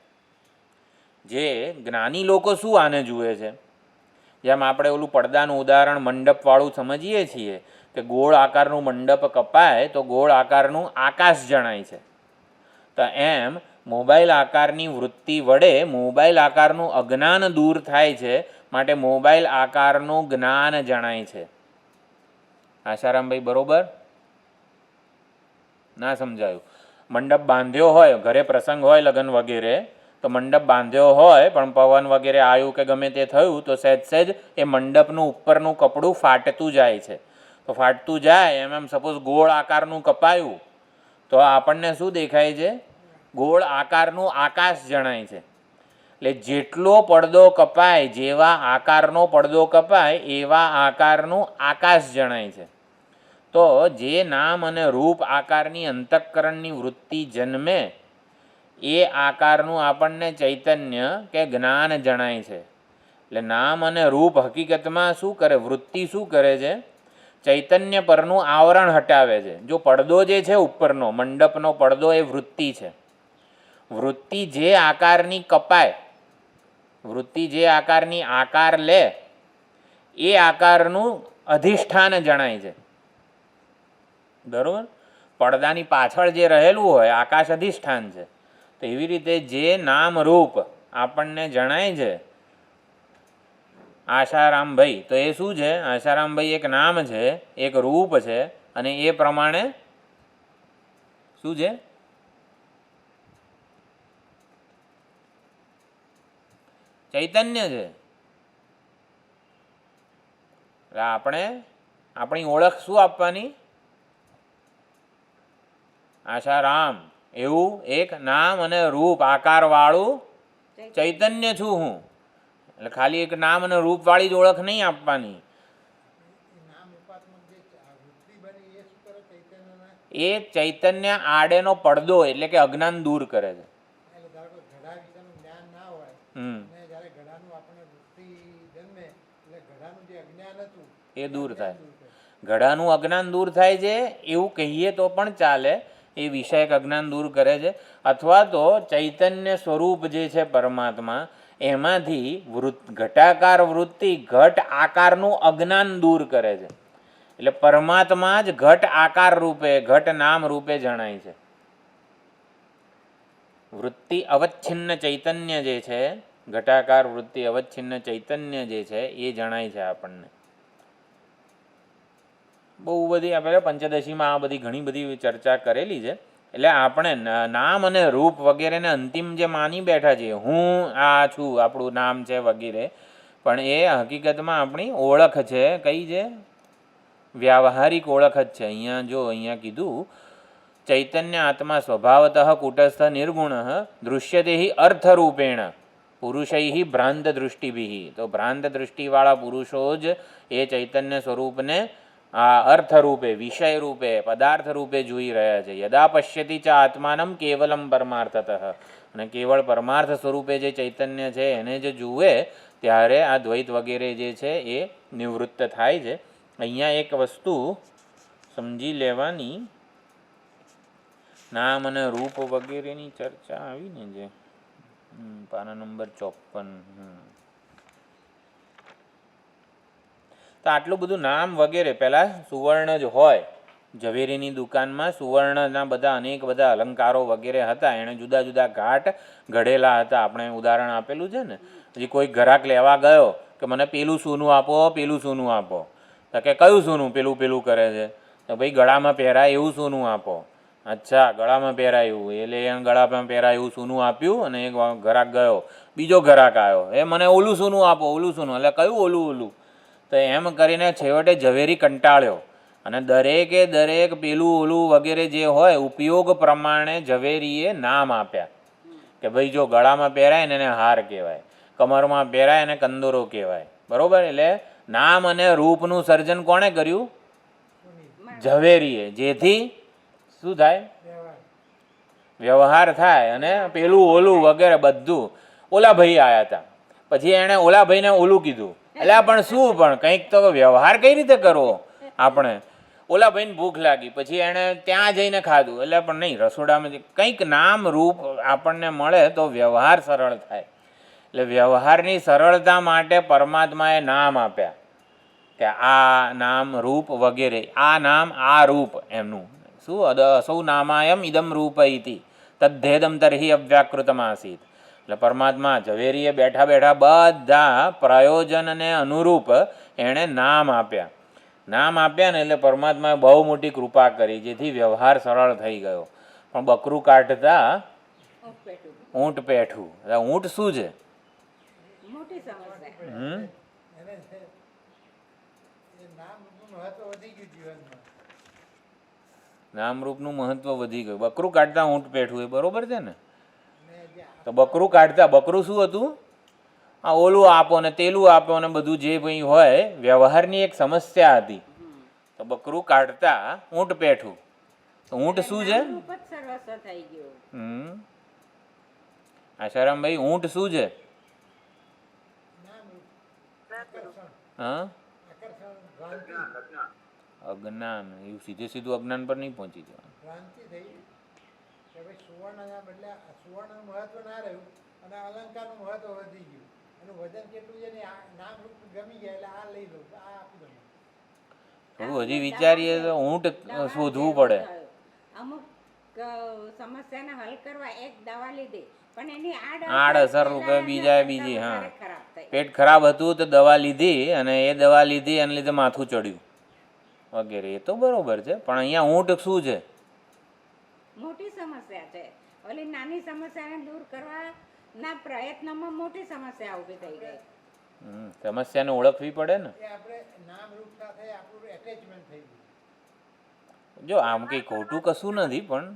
જે જ્ઞાની લોકો શું આને જુએ છે? જેમ આપણે ઓલું પડદાનું ઉદાહરણ મંડપવાળું સમજીએ છીએ કે ગોળ આકારનું મંડપ કપાય તો ગોળ આકારનું આકાશ જણાય છે. તો એમ મોબાઈલ આકારની વૃત્તિ વડે મોબાઈલ આકારનું અજ્ઞાન દૂર થાય છે, માટે મોબાઈલ આકારનું જ્ઞાન જણાય છે. આશારામભાઈ બરોબર? ના સમજાયું? મંડપ બાંધ્યો હોય, ઘરે પ્રસંગ હોય, લગ્ન વગેરે, તો મંડપ બાંધ્યો હોય પણ પવન વગેરે આવ્યું કે ગમે તે થયું તો સહેજ એ મંડપનું ઉપરનું કપડું ફાટતું જાય છે. તો ફાટતું જાય એમ સપોઝ ગોળ આકારનું કપાયું તો આપણને શું દેખાય છે? ગોળ આકારનું આકાશ જણાય છે. એટલે જેટલો પડદો કપાય, જેવા આકારનો પડદો કપાય એવા આકારનું આકાશ જણાય છે. તો જે નામ અને રૂપ આકારની અંતઃકરણની વૃત્તિ જન્મે એ આકારનું આપણને ચૈતન્ય કે જ્ઞાન જણાય છે. એટલે નામ અને રૂપ હકીકતમાં શું કરે? વૃત્તિ શું કરે છે? ચૈતન્ય પરનું આવરણ હટાવે છે. જો પડદો જે છે ઉપરનો મંડપનો પડદો એ વૃત્તિ છે. વૃત્તિ જે આકારની કપાય, વૃત્તિ જે આકારની આકાર લે એ આકારનું અધિષ્ઠાન જણાય છે. બરાબર? પડદાની પાછળ જે રહેલું હોય આકાશ અધિષ્ઠાન છે. તો એવી રીતે જે નામ રૂપ આપણને જણાય છે આશારામભાઈ, તો એ શું છે? આશારામભાઈ એક નામ છે, એક રૂપ છે, અને એ પ્રમાણે શું છે? ચૈતન્ય છે. એટલે આપણે આપણી ઓળખ શું આપવાની? આશારામ એવું એક નામ અને રૂપ આકારવાળું ચૈતન્ય છું હું. એટલે ખાલી એક નામ અને રૂપવાળી જ ઓળખ નહીં આપવાની. એ ચૈતન્ય આડેનો પડદો એટલે કે અજ્ઞાન દૂર કરે છે. એ દૂર થાય. ઘડાનું અજ્ઞાન દૂર થાય છે એવું કહીએ તો પણ ચાલે. એ વિષયક અજ્ઞાન દૂર કરે છે. અથવા તો ચૈતન્ય સ્વરૂપ જે છે પરમાત્મા એમાંથી ઘટાકાર વૃત્તિ ઘટ આકારનું અજ્ઞાન દૂર કરે છે. એટલે પરમાત્મા જ ઘટ આકાર રૂપે, ઘટ નામ રૂપે જણાય છે. વૃત્તિ અવચ્છિન્ન ચૈતન્ય જે છે, ઘટાકાર વૃત્તિ અવચ્છિન્ન ચૈતન્ય જે છે એ જણાય છે આપણને. બહુ બધી આપણે પંચદશીમાં આ બધી ઘણી બધી ચર્ચા કરેલી છે. એટલે આપણે નામ અને રૂપ વગેરેને અંતિમ જે માની બેઠા છીએ, હું આ છું, આપણું નામ છે વગેરે, પણ એ હકીકતમાં આપણી ઓળખ છે. કઈ છે? વ્યાવહારિક ઓળખ જ છે. અહીંયા જો અહીંયા કીધું ચૈતન્ય આત્મા સ્વભાવતઃ કૂટસ્થ નિર્ગુણ દૃશ્યતે હિ અર્થરૂપેણ પુરુષૈ ભ્રાંત દૃષ્ટિભિ. તો ભ્રાંત દૃષ્ટિવાળા પુરુષો જ એ ચૈતન્ય સ્વરૂપને આ અર્થ રૂપે, વિષય રૂપે, પદાર્થ રૂપે જોઈ રહ્યા છે. યદા પશ્યતિ ચ આત્માનમ કેવલમ પરમાર્થતઃ. અને કેવળ પરમાર્થ સ્વરૂપે જે ચૈતન્ય છે એને જે જુએ ત્યારે આ દ્વૈત વગેરે જે છે એ નિવૃત્ત થાય છે. અહીંયા એક વસ્તુ સમજી લેવાની, નામ અને રૂપ વગેરેની ચર્ચા આવી ને જે પાના નંબર 54. તો આટલું બધું નામ વગેરે પહેલાં સુવર્ણ જ હોય. ઝવેરીની દુકાનમાં સુવર્ણના બધા અનેક બધા અલંકારો વગેરે હતા. એણે જુદા જુદા ઘાટ ઘડેલા હતા. આપણે ઉદાહરણ આપેલું છે ને. પછી કોઈ ગ્રાહક લેવા ગયો કે મને પેલું સોનું આપો, પેલું સોનું આપો. તો કે કયું સોનું? પેલું પેલું કરે છે. તો ભાઈ ગળામાં પહેરાય એવું સોનું આપો. અચ્છા, ગળામાં પહેરાય એવું. એટલે એને ગળામાં પહેરાય એવું સોનું આપ્યું. અને એક ગ્રાહક ગયો, બીજો ગ્રાહક આવ્યો, એ મને ઓલું સોનું આપો, ઓલું સોનું. એટલે કયું ઓલું ઓલું? તો એમ કરીને છેવટે ઝવેરી કંટાળ્યો. અને દરેકે દરેક પેલું ઓલું વગેરે જે હોય ઉપયોગ પ્રમાણે ઝવેરીએ નામ આપ્યા. કે ભાઈ જો ગળામાં પહેરાય ને એને હાર કહેવાય, કમરમાં પહેરાય એને કંદોરો કહેવાય. બરાબર? એટલે નામ અને રૂપનું સર્જન કોણે કર્યું? ઝવેરીએ. જેથી શું થાય? વ્યવહાર થાય. અને પેલું ઓલું વગેરે બધું. ઓલા ભાઈ આવ્યા હતા, પછી એણે ઓલા ભાઈને ઓલું કીધું. એટલે પણ શું, પણ કંઈક તો વ્યવહાર કઈ રીતે કરવો આપણે? ઓલા ભાઈને ભૂખ લાગી, પછી એણે ત્યાં જઈને ખાધું. એટલે પણ નહીં, રસોડામાં કંઈક નામ રૂપ આપણને મળે તો વ્યવહાર સરળ થાય. એટલે વ્યવહારની સરળતા માટે પરમાત્માએ નામ આપ્યા કે આ નામ રૂપ વગેરે. આ નામ આ રૂપ એમનું શું? અસૌ નામાયમ ઇદમ રૂપ ઇતિ તદ્ભેદમ તર્હિ અવ્યાકૃતમ આસીત. એટલે પરમાત્મા ઝવેરીએ બેઠા બેઠા બધા પ્રયોજનને અનુરૂપ એણે નામ આપ્યા. નામ આપ્યા ને એટલે પરમાત્માએ બહુ મોટી કૃપા કરી, જેથી વ્યવહાર સરળ થઈ ગયો. પણ બકરું કાઢતા ઊંટ પેઠું. ઊંટ શું છે? નામરૂપનું મહત્વ વધી ગયું. બકરું કાઢતા ઊંટ પેઠું, એ બરોબર છે ને? તો બકરું કાઢતા બકરું શું હતું? આ ઓલું આપો ને તેલું આપો ને બધું જે કંઈ હોય વ્યવહારની એક સમસ્યા હતી. તો બકરું કાઢતા ઊંટ પેઠું. તો ઊંટ શું છે? નામરૂપ જ સર્વસ્વ થઈ ગયું. આશારામભાઈ, ઊંટ શું છે? હા, અજ્ઞાન. એવું સીધે સીધું અજ્ઞાન પર નહીં પહોંચી જવાનું. ભ્રાંતિ થઈ કે ભાઈ સુવર્ણના બદલે સુવર્ણનું મહત્વ ના રહ્યું અને અલંકારનું મહત્વ વધી ગયું. એનું વજન કેટલું છે ને આ નામ રૂપ ગમી ગયા એટલે આ લઈ લઉં આ આપી દઉં. થોડું હજી વિચારીએ તો ઊંટ શોધવું પડે. અમુક સમસ્યાને હલ કરવા એક દવા લીધી પણ એની આડઅસર રૂપે બીજા બીજી. હા, ખરાબ થઈ. પેટ ખરાબ હતું તો દવા લીધી અને એ દવા લીધી એને લીધે માથું ચડ્યું વગેરે. એ તો બરોબર છે, પણ અહીંયા ઊંટ શું છે? મોટી સમસ્યા છે. ઓલી નાની સમસ્યાને દૂર કરવાના પ્રયત્નમાં મોટી સમસ્યા ઊભી થઈ ગઈ. સમસ્યાને ઓળખવી પડે ને. એ આપણે નામ રૂપ સાથે આપણું એટેચમેન્ટ થઈ ગયું. જો આમ કંઈ ખોટું કશું નથી, પણ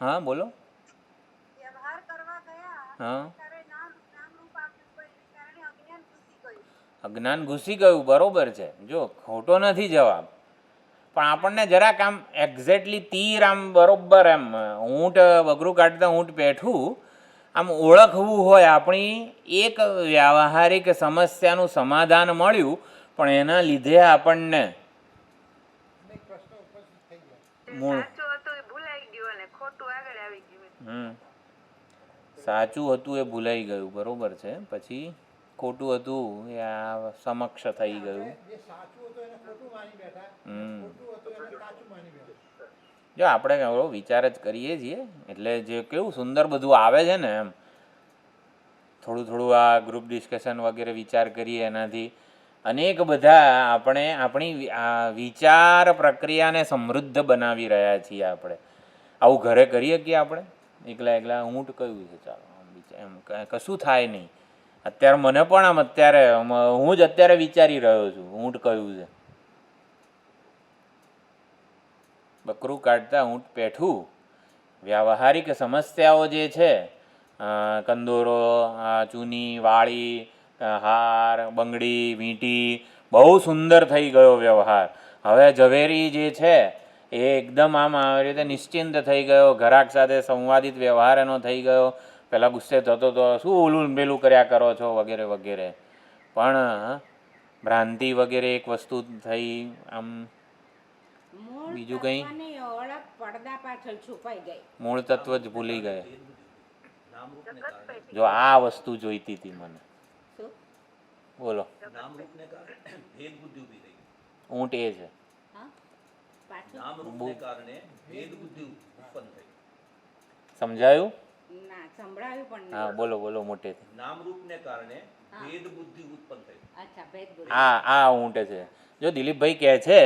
હા બોલો. વ્યવહાર કરવા ગયા હા, ત્યારે નામ રૂપ આપ્યું કોઈ કારણે અજ્ઞાન ઘૂસી ગયું. અજ્ઞાન ઘૂસી ગયું, બરોબર છે. જો ખોટો નથી જવાબ, પણ આપણને જરાક આમ એક્ઝેક્ટલી તીર આમ બરોબર એમ ઊંટ બકરું કાઢતા ઊંટ પેઠું આમ ઓળખવું હોય. આપણી એક વ્યાવહારિક સમસ્યાનું સમાધાન મળ્યું, પણ એના લીધે આપણને અનેક પ્રશ્નો ઉપસ્થિત થઈ ગયા. મૂળ સાચું હતું એ ભૂલાઈ ગયું અને ખોટું આગળ આવી ગયું. સાચું હતું એ ભૂલાઈ ગયું, બરોબર છે. પછી ખોટું હતું એ આ સમક્ષ થઈ ગયું. જે સાચું હતું એને ખોટું માની બેઠા, ખોટું હતું એને સાચું માની બેઠા. જો આપણે એવો વિચાર જ કરીએ છીએ એટલે જે કેવું સુંદર બધું આવે છે ને, એમ થોડું થોડું આ ગ્રુપ ડિસ્કશન વગેરે વિચાર કરીએ એનાથી અનેક બધા આપણે આપણી વિચાર પ્રક્રિયાને સમૃદ્ધ બનાવી રહ્યા છીએ. આપણે આવું ઘરે કરીએ કે આપણે એકલા એકલા ઊંટ કયું છે, ચાલો એમ કશું થાય નહીં. અત્યારે મને પણ આમ અત્યારે હું જ અત્યારે વિચારી રહ્યો છું ઊંટ કયું છે. બકરું કાઢતા ઊંટ પેઠું. વ્યાવહારિક સમસ્યાઓ જે છે, કંદોરો, ચૂની, વાળી, હાર, બંગડી, વીંટી, બહુ સુંદર થઈ ગયો વ્યવહાર. હવે ઝવેરી જે છે એ એકદમ આમ આવી રીતે નિશ્ચિંત થઈ ગયો. ઘરાક સાથે સંવાદિત વ્યવહાર એનો થઈ ગયો. પહેલાં ગુસ્સે થતો તો શું ઓલું પેલું કર્યા કરો છો વગેરે વગેરે. પણ ભ્રાંતિ વગેરે એક વસ્તુ થઈ. આમ બીજું કંઈ ઓળખ પડદા પાછળ છુપાઈ ગઈ. મૂળ તત્વ જ ભૂલી ગયા. જો આ વસ્તુ જોઈતી હતી મને. શું? બોલો. ઊંટ એ છે. હા, પાછું સમજાયું? ના સંભળાયું પણ હા, નહીં. બોલો બોલો મોટેથી. નામરૂપને કારણે ભેદ બુદ્ધિ ઉત્પન્ન થઈ. અચ્છા, ભેદ બુદ્ધિ. આ ઊંટ છે. જો દિલીપભાઈ કહે છે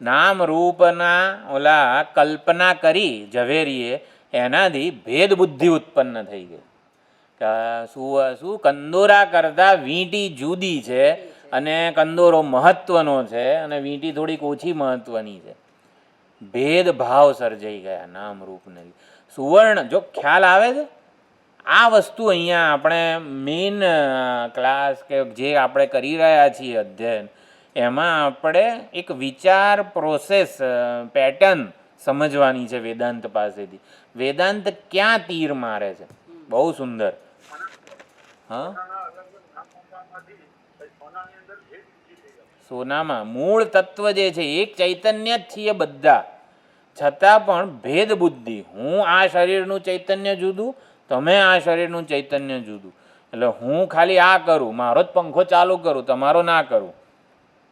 નામ રૂપના ઓલા કલ્પના કરી ઝવેરીએ, એનાથી ભેદ બુદ્ધિ ઉત્પન્ન થઈ ગઈ. શું કંદોરા કરતાં વીંટી જુદી છે અને કંદોરો મહત્વનો છે અને વીંટી થોડીક ઓછી મહત્વની છે. ભેદભાવ સર્જાઈ ગયા નામ રૂપને. સુવર્ણ જો ખ્યાલ આવે છે આ વસ્તુ અહીંયા આપણે મેઇન ક્લાસ કે જે આપણે કરી રહ્યા છીએ અધ્યયન, એમાં આપણે એક વિચાર પ્રોસેસ પેટર્ન સમજવાની છે વેદાંત પાસેથી. વેદાંત ક્યાં તીર મારે છે, બહુ સુંદર. હા, સોનામાં મૂળ તત્વ જે છે એક ચૈતન્ય જ છીએ બધા, છતાં પણ ભેદ બુદ્ધિ. હું આ શરીરનું ચૈતન્ય જુદું, તમે આ શરીરનું ચૈતન્ય જુદું. એટલે હું ખાલી આ કરું, મારો જ પંખો ચાલુ કરું, તમારો ના કરું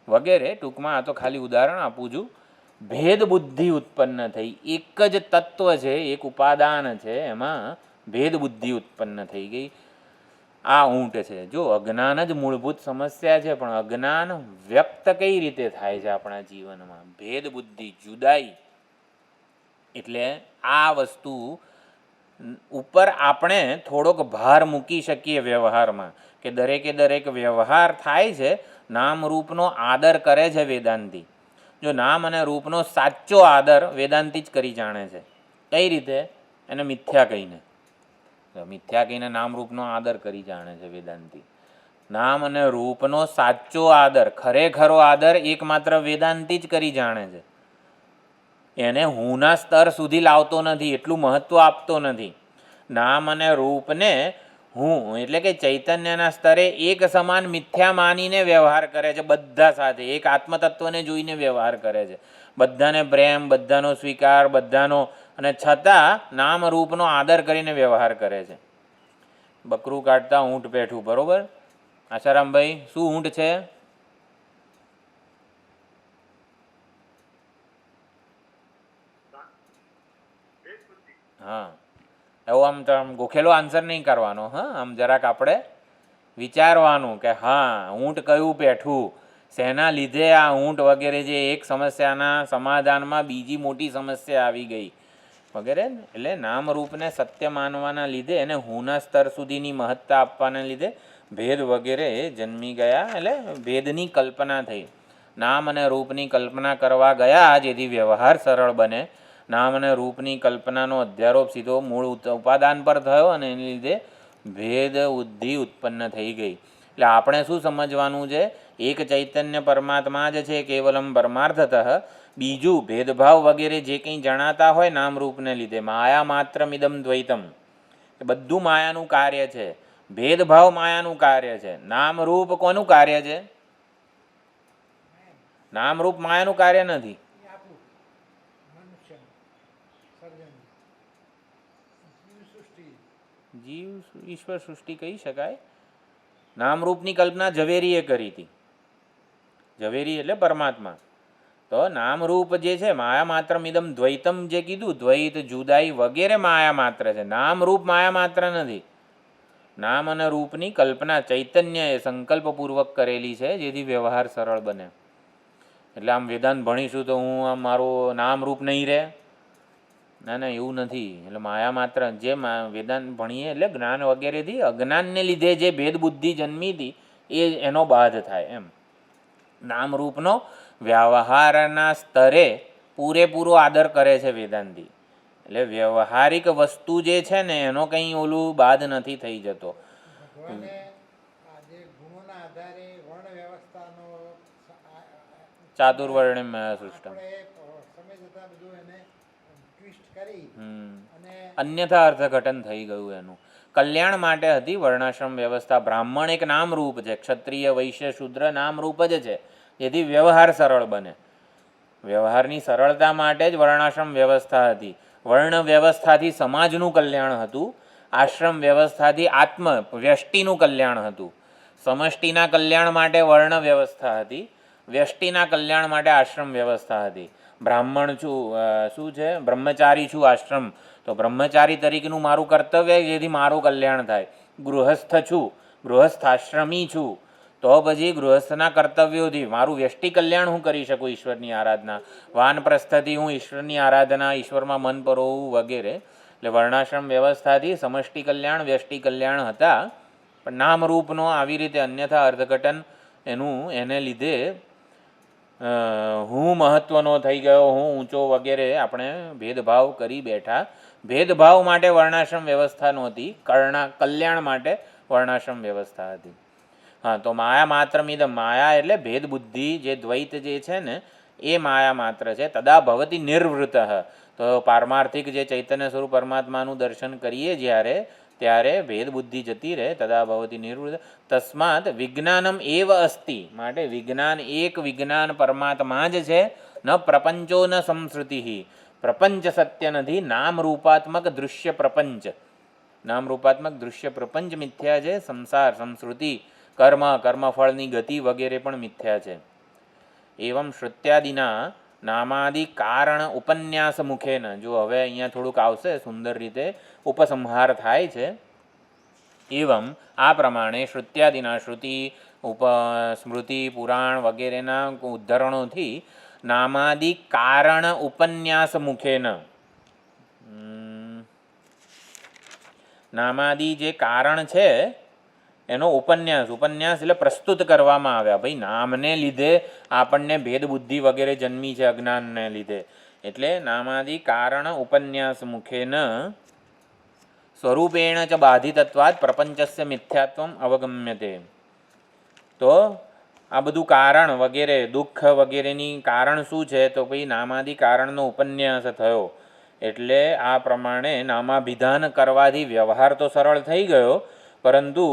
વગેરે. ટૂંકમાં આ તો ખાલી ઉદાહરણ આપું છું. ભેદ બુદ્ધિ ઉત્પન્ન થઈ. એક જ તત્વ છે, એક ઉપાદાન છે, એમાં ભેદ બુદ્ધિ ઉત્પન્ન થઈ ગઈ. આ ઊંટ છે. જો અજ્ઞાન જ મૂળભૂત સમસ્યા છે, પણ અજ્ઞાન વ્યક્ત કઈ રીતે થાય છે આપણા જીવનમાં? ભેદ બુદ્ધિ, જુદાઈ. એટલે આ વસ્તુ ઉપર આપણે થોડોક ભાર મૂકી શકીએ વ્યવહારમાં, કે દરેકે દરેક વ્યવહાર થાય છે નામ રૂપનો આદર કરે છે વેદાંતી. જો નામ અને રૂપનો સાચો આદર વેદાંતી જ કરી જાણે છે. કઈ રીતે? એને મિથ્યા કહીને. મિથ્યા કહીને નામરૂપનો આદર કરી જાણે છે વેદાંતી. નામ અને રૂપનો સાચો આદર, ખરેખરો આદર એકમાત્ર વેદાંતી જ કરી જાણે છે. એને હુંના સ્તર સુધી લાવતો નથી, એટલું મહત્વ આપતો નથી. નામ અને રૂપને હું એટલે કે ચૈતન્યના સ્તરે એક સમાન મિથ્યા માનીને વ્યવહાર કરે છે બધા સાથે, એક આત્મતત્વને જોઈને વ્યવહાર કરે છે, બધાને પ્રેમ, બધાનો સ્વીકાર, બધાનો, અને છતાં નામ રૂપનો આદર કરીને વ્યવહાર કરે છે. બકરું કાઢતા ઊંટ પેઠું, બરોબર આશારામભાઈ? શું ઊંટ છે? હા, એવું આમ ગોખેલો આન્સર નહીં કરવાનો. હા, આમ જરાક આપણે વિચારવાનું કે હા ઊંટ કયું પેઠું, શેના લીધે આ ઊંટ વગેરે, જે એક સમસ્યાના સમાધાનમાં બીજી મોટી સમસ્યા આવી ગઈ વગેરે. એટલે નામરૂપને સત્ય માનવાના લીધે એને હુંના સ્તર સુધીની મહત્તા આપવાના લીધે ભેદ વગેરે જન્મી ગયા, એટલે ભેદની કલ્પના થઈ. નામ અને રૂપની કલ્પના કરવા ગયા જેથી વ્યવહાર સરળ બને. નામ અને રૂપની કલ્પનાનો અધ્યારોપ સીધો મૂળ ઉપાદાન પર થયો અને એને લીધે ભેદ બુદ્ધિ ઉત્પન્ન થઈ ગઈ. એટલે આપણે શું સમજવાનું છે? એક ચૈતન્ય પરમાત્મા જ છે કેવલમ પરમાર્થતઃ. બીજું ભેદભાવ વગેરે જે કંઈ જણાતા હોય નામરૂપને લીધે, માયા માત્રમિદમ દ્વૈતમ, એ બધું માયાનું કાર્ય છે. ભેદભાવ માયાનું કાર્ય છે. નામરૂપ કોનું કાર્ય છે? નામરૂપ માયાનું કાર્ય નથી. એ આપણું મનુષ્યનું સર્જન, જીવ સૃષ્ટિ. જીવ ઈશ્વર સૃષ્ટિ કહી શકાય. નામરૂપની કલ્પના ઝવેરીએ કરી હતી. ઝવેરી એટલે પરમાત્મા. તો નામરૂપ જે છે માયા માત્ર મિદમ દ્વૈતમ, જે કીધું દ્વૈત જુદાઈ વગેરે માયા માત્ર છે. નામરૂપ માયા માત્ર નથી. નામ અને રૂપની કલ્પના ચૈતન્યએ સંકલ્પપૂર્વક કરેલી છે જેથી વ્યવહાર સરળ બને. એટલે આમ વેદાંત ભણીશું તો હું આમ મારું નામરૂપ નહીં રહે? ના ના, એવું નથી. એટલે માયા માત્ર જે વેદાંત ભણીએ એટલે જ્ઞાન વગેરેથી અજ્ઞાનને લીધે જે ભેદ બુદ્ધિ જન્મી હતી એ એનો બાધ થાય એમ. નામરૂપનો વ્યવહારના સ્તરે પૂરેપૂરો આદર કરે છે વેદાંતી. એટલે વ્યવહારિક વસ્તુ જે છે ને એનો કંઈ ઓલું બાદ નથી થઈ જતો. ભગવાને આ જે ગુણોના આધારે વર્ણ વ્યવસ્થાનો ચાતુર્વર્ણ્યમ સૃષ્ટમ, સમય જતા બધું એને ટ્વિસ્ટ કરી અને અન્યથા અર્થઘટન થઈ ગયું એનું. કલ્યાણ માટે હતી વર્ણાશ્રમ વ્યવસ્થા. બ્રાહ્મણ એક નામરૂપ છે, ક્ષત્રિય વૈશ્ય શૂદ્ર નામરૂપ જ છે જેથી વ્યવહાર સરળ બને. વ્યવહારની સરળતા માટે જ વર્ણાશ્રમ વ્યવસ્થા હતી. વર્ણ વ્યવસ્થાથી સમાજનું કલ્યાણ હતું, આશ્રમ વ્યવસ્થાથી આત્મ વ્યષ્ટિનું કલ્યાણ હતું. સમષ્ટિના કલ્યાણ માટે વર્ણ વ્યવસ્થા હતી, વ્યષ્ટિના કલ્યાણ માટે આશ્રમ વ્યવસ્થા હતી. બ્રાહ્મણ છું, શું છે, બ્રહ્મચારી છું આશ્રમ, તો બ્રહ્મચારી તરીકેનું મારું કર્તવ્ય જેથી મારું કલ્યાણ થાય. ગૃહસ્થ છું, ગૃહસ્થાશ્રમી છું, તો પછી ગૃહસ્થના કર્તવ્યોથી મારું વ્યષ્ટિ કલ્યાણ હું કરી શકું, ઈશ્વરની આરાધના. વાનપ્રસ્થથી હું ઈશ્વરની આરાધના, ઈશ્વરમાં મન પરોવું વગેરે. એટલે વર્ણાશ્રમ વ્યવસ્થાથી સમષ્ટિ કલ્યાણ વ્યષ્ટિ કલ્યાણ હતા. પણ નામરૂપનો આવી રીતે અન્યથા અર્થઘટન એનું એને લીધે હું મહત્વનો થઈ ગયો, હું ઊંચો વગેરે આપણે ભેદભાવ કરી બેઠા. ભેદભાવ માટે વર્ણાશ્રમ વ્યવસ્થા નહોતી, કલ્યાણ માટે વર્ણાશ્રમ વ્યવસ્થા હતી. હા, તો માયા માત્ર મિદમ, માયા એટલે ભેદ બુદ્ધિ જે દ્વૈત જે છે ને એ માયા માત્ર છે. તદા ભવતી નિર્વૃત. તો પારમાર્થિક જે ચૈતન્ય સ્વરૂપ પરમાત્માનું દર્શન કરીએ જ્યારે, ત્યારે ભેદ બુદ્ધિ જતી રહે. તદા ભવતી નિર્વૃત. તસ્માત વિજ્ઞાનમ એવ અસ્તિ, માટે વિજ્ઞાન એક વિજ્ઞાન પરમાત્મા જ છે. ન પ્રપંચો ન સંસ્કૃતિ, પ્રપંચ સત્ય નથી. નામરૂપાત્મક દૃશ્ય પ્રપંચ, નામરૂપાત્મક દૃશ્ય પ્રપંચ મિથ્યા છે. સંસાર સંસ્કૃતિ કર્મફળની ગતિ વગેરે પણ મિથ્યા છે. એવમ શ્રુત્યાદિના નામાદિ કારણ ઉપન્યાસ મુખેન, જો હવે અહીંયા થોડુંક આવશે સુંદર રીતે ઉપસંહાર થાય છે. એવમ આ પ્રમાણે શ્રુત્યાદિના, શ્રુતિ સ્મૃતિ પુરાણ વગેરેના ઉદ્ધરણોથી નામાદિ કારણ ઉપન્યાસ મુખેન, નામાદિ જે કારણ છે એનો ઉપન્યાસ, ઉપન્યાસ એટલે પ્રસ્તુત કરવામાં આવ્યા. ભાઈ નામને લીધે આપણને ભેદ બુદ્ધિ વગેરે જન્મી છે અજ્ઞાનને લીધે. એટલે નામાદિ કારણ ઉપન્યાસ મુખેન સ્વરૂપેણ ચ બાધિતત્વાદ પ્રપંચસ્ય મિથ્યાત્વમ અવગમ્યતે. તો આ બધું કારણ વગેરે દુઃખ વગેરેની કારણ શું છે? તો ભાઈ નામાદિ કારણનો ઉપન્યાસ થયો એટલે આ પ્રમાણે નામાભિધાન કરવાથી વ્યવહાર તો સરળ થઈ ગયો, પરંતુ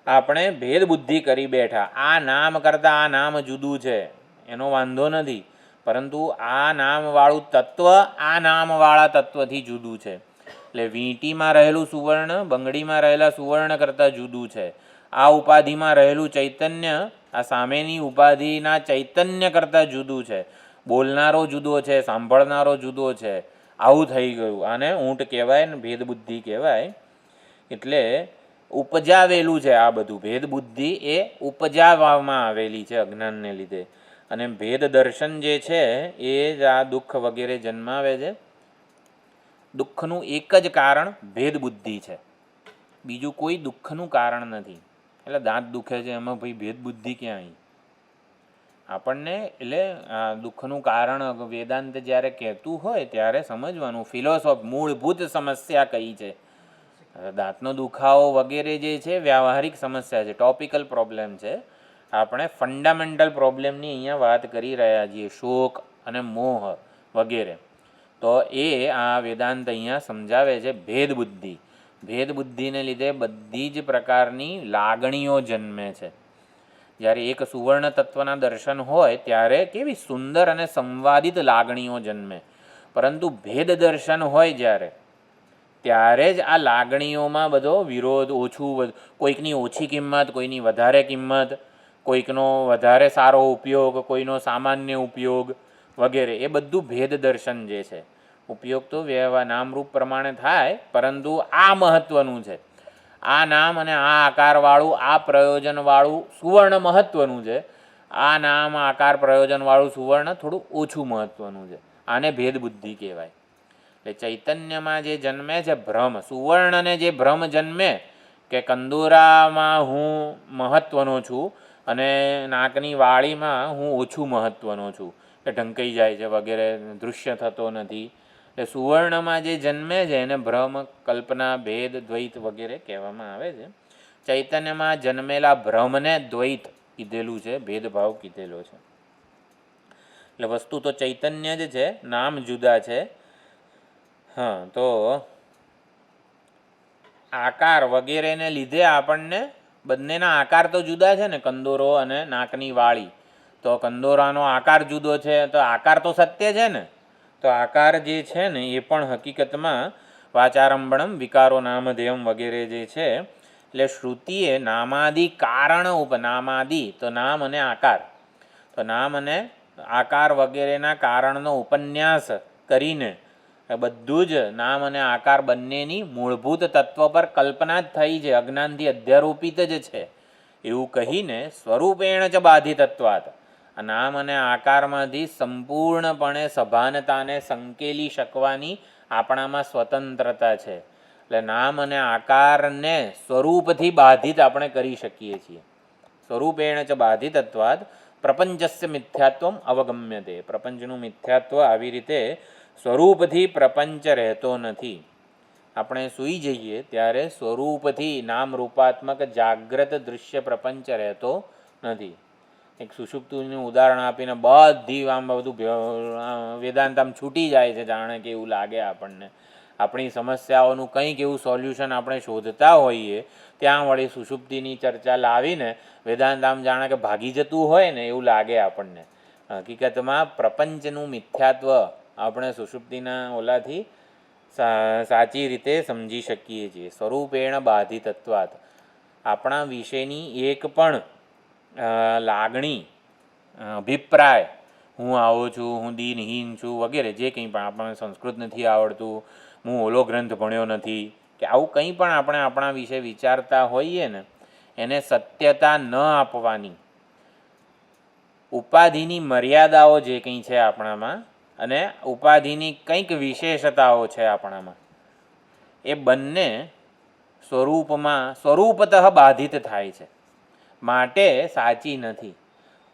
આપણે ભેદ બુદ્ધિ કરી બેઠા. આ નામ કરતાં આ નામ જુદું છે એનો વાંધો નથી, પરંતુ આ નામવાળું તત્વ આ નામવાળા તત્વથી જુદું છે. એટલે વીંટીમાં રહેલું સુવર્ણ બંગડીમાં રહેલા સુવર્ણ કરતાં જુદું છે. આ ઉપાધિમાં રહેલું ચૈતન્ય આ સામેની ઉપાધિના ચૈતન્ય કરતાં જુદું છે. બોલનારો જુદો છે, સાંભળનારો જુદો છે. આવું થઈ ગયું. આને ઊંટ કહેવાય ને ભેદ બુદ્ધિ કહેવાય. એટલે ઉપજાવેલું છે આ બધું. ભેદ બુદ્ધિ એ ઉપજાવવામાં આવેલી છે અજ્ઞાનને લીધે. અને ભેદ દર્શન જે છે એ જ આ દુઃખ વગેરે જન્માવે છે. દુઃખનું એક જ કારણ ભેદ બુદ્ધિ છે, બીજું કોઈ દુઃખનું કારણ નથી. એટલે દાંત દુખે છે એમાં ભાઈ ભેદ બુદ્ધિ ક્યાં આવી આપણને? એટલે આ દુઃખનું કારણ વેદાંત જ્યારે કહેતું હોય ત્યારે સમજવાનું ફિલોસોફી મૂળભૂત સમસ્યા કઈ છે. દાંતનો દુખાવો વગેરે જે છે વ્યાવહારિક સમસ્યા છે, ટોપિકલ પ્રોબ્લેમ છે. આપણે ફંડામેન્ટલ પ્રોબ્લેમની અહીંયા વાત કરી રહ્યા છીએ, શોક અને મોહ વગેરે. તો એ આ વેદાંત અહીંયા સમજાવે છે ભેદ બુદ્ધિ. ભેદ બુદ્ધિને લીધે બધી જ પ્રકારની લાગણીઓ જન્મે છે. જ્યારે એક સુવર્ણ તત્વના દર્શન હોય ત્યારે કેવી સુંદર અને સંવાદિત લાગણીઓ જન્મે, પરંતુ ભેદ દર્શન હોય ત્યારે જ આ લાગણીઓમાં બધો વિરોધ, ઓછું, કોઈકની ઓછી કિંમત, કોઈની વધારે કિંમત, કોઈકનો વધારે સારો ઉપયોગ, કોઈનો સામાન્ય ઉપયોગ વગેરે, એ બધું ભેદ દર્શન જે છે. ઉપયોગ તો નામરૂપ પ્રમાણે થાય, પરંતુ આ મહત્વનું છે. આ નામ અને આ આકારવાળું આ પ્રયોજનવાળું સુવર્ણ મહત્વનું છે. આ નામ આકાર પ્રયોજનવાળું સુવર્ણ થોડું ઓછું મહત્વનું છે. આને ભેદ બુદ્ધિ કહેવાય. એટલે ચૈતન્યમાં જે જન્મે છે ભ્રમ, સુવર્ણને જે ભ્રમ જન્મે કે કંદોરામાં હું મહત્વનો છું અને નાકની વાળીમાં હું ઓછું મહત્વનો છું, કે ઢંકાઈ જાય છે વગેરે, દૃશ્ય થતો નથી. એટલે સુવર્ણમાં જે જન્મે છે એને ભ્રમ, કલ્પના, ભેદ, દ્વૈત વગેરે કહેવામાં આવે છે. ચૈતન્યમાં જન્મેલા ભ્રમને દ્વૈત કીધેલું છે, ભેદભાવ કીધેલો છે. એટલે વસ્તુ તો ચૈતન્ય જ છે, નામ જુદા છે. હા, તો આકાર વગેરેને લીધે આપણને બંનેના આકાર તો જુદા છે ને, કંદોરો અને નાકની વાળી. તો કંદોરાનો આકાર જુદો છે, તો આકાર તો સત્ય છે ને. તો આકાર જે છે ને એ પણ હકીકતમાં વાચારંભણમ વિકારો નામધેયમ વગેરે જે છે, એટલે શ્રુતિએ નામાદિ કારણ નામાદિ તો નામ અને આકાર, તો નામ અને આકાર વગેરેના કારણનો ઉપન્યાસ કરીને બધું જ નામ અને આકાર બંનેની મૂળભૂત તત્વ પર કલ્પના જ થઈ છે, અજ્ઞાનથી અધ્યારોપિત જ છે એવું કહીને સ્વરૂપેણ ચ બાધિતત્વાત, આ નામ અને આકારમાંથી સંપૂર્ણપણે સભાનતાને સંકેલી શકવાની આપણામાં સ્વતંત્રતા છે. એટલે નામ અને આકારને સ્વરૂપથી બાધિત આપણે કરી શકીએ છીએ. સ્વરૂપેણ ચ બાધિતત્વાદ પ્રપંચસ્ય મિથ્યાત્વમ અવગમ્યતે. પ્રપંચનું મિથ્યાત્વ આવી રીતે સ્વરૂપથી પ્રપંચ રહેતો નથી. આપણે સૂઈ જઈએ ત્યારે સ્વરૂપથી નામરૂપાત્મક જાગ્રત દૃશ્ય પ્રપંચ રહેતો નથી. એક સુષુપ્તિનું ઉદાહરણ આપીને બધી આમ બધું વેદાંત આમ છૂટી જાય છે, જાણે કે એવું લાગે આપણને. આપણી સમસ્યાઓનું કંઈક એવું સોલ્યુશન આપણે શોધતા હોઈએ, ત્યાં વળી સુષુપ્તિની ચર્ચા લાવીને વેદાંત આમ જાણે કે ભાગી જતું હોય ને એવું લાગે આપણને. હકીકતમાં પ્રપંચનું મિથ્યાત્વ આપણે સુષુપ્તિના ઓલાથી સાચી રીતે સમજી શકીએ છીએ. સ્વરૂપેણ બાધિતત્વાત, આપણા વિશેની એક પણ લાગણી, અભિપ્રાય, હું આવો છું, હું દિનહીન છું વગેરે જે કંઈ પણ, આપણને સંસ્કૃત નથી આવડતું, હું ઓલો ગ્રંથ ભણ્યો નથી, કે આવું કંઈ પણ આપણે આપણા વિશે વિચારતા હોઈએ ને, એને સત્યતા ન આપવાની. ઉપાધિની મર્યાદાઓ જે કંઈ છે આપણામાં અને ઉપાધિની કંઈક વિશેષતાઓ છે આપણામાં, એ બંને સ્વરૂપતઃ બાધિત થાય છે, માટે સાચી નથી.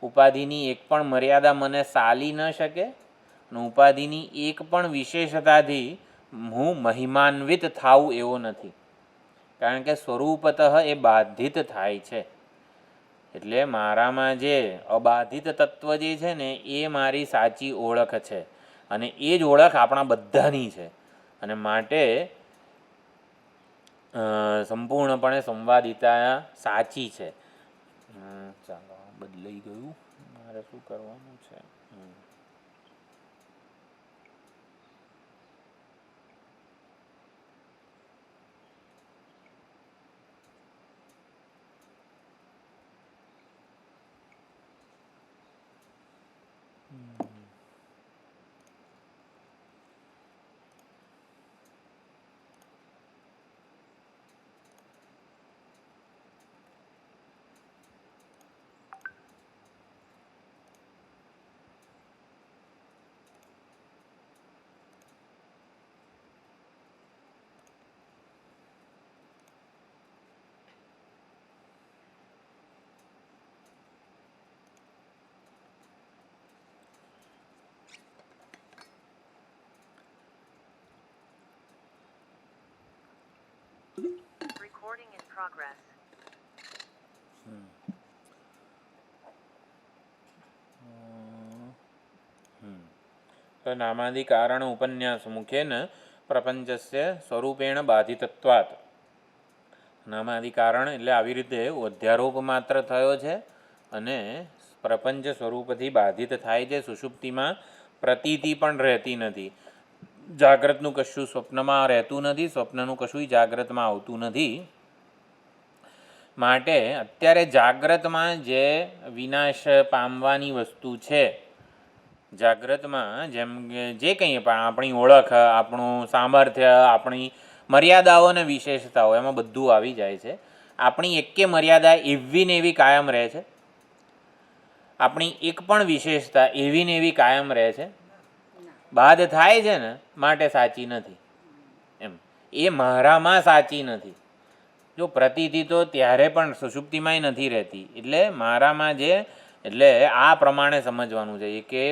ઉપાધિની એક પણ મર્યાદા મને સાલી ન શકે અને ઉપાધિની એક પણ વિશેષતાથી હું મહિમાન્વિત થાઉં એવો નથી. કારણ કે સ્વરૂપતઃ એ બાધિત થાય છે. એટલે મારામાં જે અબાધિત તત્વ જે છે ને એ મારી સાચી ઓળખ છે, અને એ જ ઓળખ આપણા બધાની છે, અને માટે સંપૂર્ણપણે સંવાદિતા સાચી છે. ચાલો બદલાઈ ગયું, મારે શું કરવાનું છે? Recording in progress. તો નામાદિ કારણ ઉપન્યાસ મુખેન પ્રપંચસ્ય સ્વરૂપેણ બાધિતત્વાત. નામાદિ કારણ એટલે આવી રીતે અધ્યારોપ માત્ર થયો છે અને પ્રપંચ સ્વરૂપથી બાધિત થાય છે. સુષુપ્તિમાં પ્રતીતિ પણ રહેતી નથી, જાગ્રતનું કશું સ્વપ્નમાં રહેતું નથી, સ્વપ્નનું કશું જાગ્રતમાં આવતું નથી. માટે અત્યારે જાગ્રતમાં જે વિનાશ પામવાની વસ્તુ છે, જાગ્રતમાં જેમ કે જે કંઈ પણ આપણી ઓળખ, આપણું સામર્થ્ય, આપણી મર્યાદાઓ અને વિશેષતાઓ, એમાં બધું આવી જાય છે. આપણી એકે મર્યાદા એવી ને એવી કાયમ રહે છે, આપણી એક પણ વિશેષતા એવી ને એવી કાયમ રહે છે. બાદ થાય છે ને માટે સાચી નથી એમ, એ મારામાં સાચી નથી. જો પ્રતીતિ તો ત્યારે પણ સુષુપ્તિમાંય નથી રહેતી, એટલે મારામાં જે, એટલે આ પ્રમાણે સમજવાનું છે કે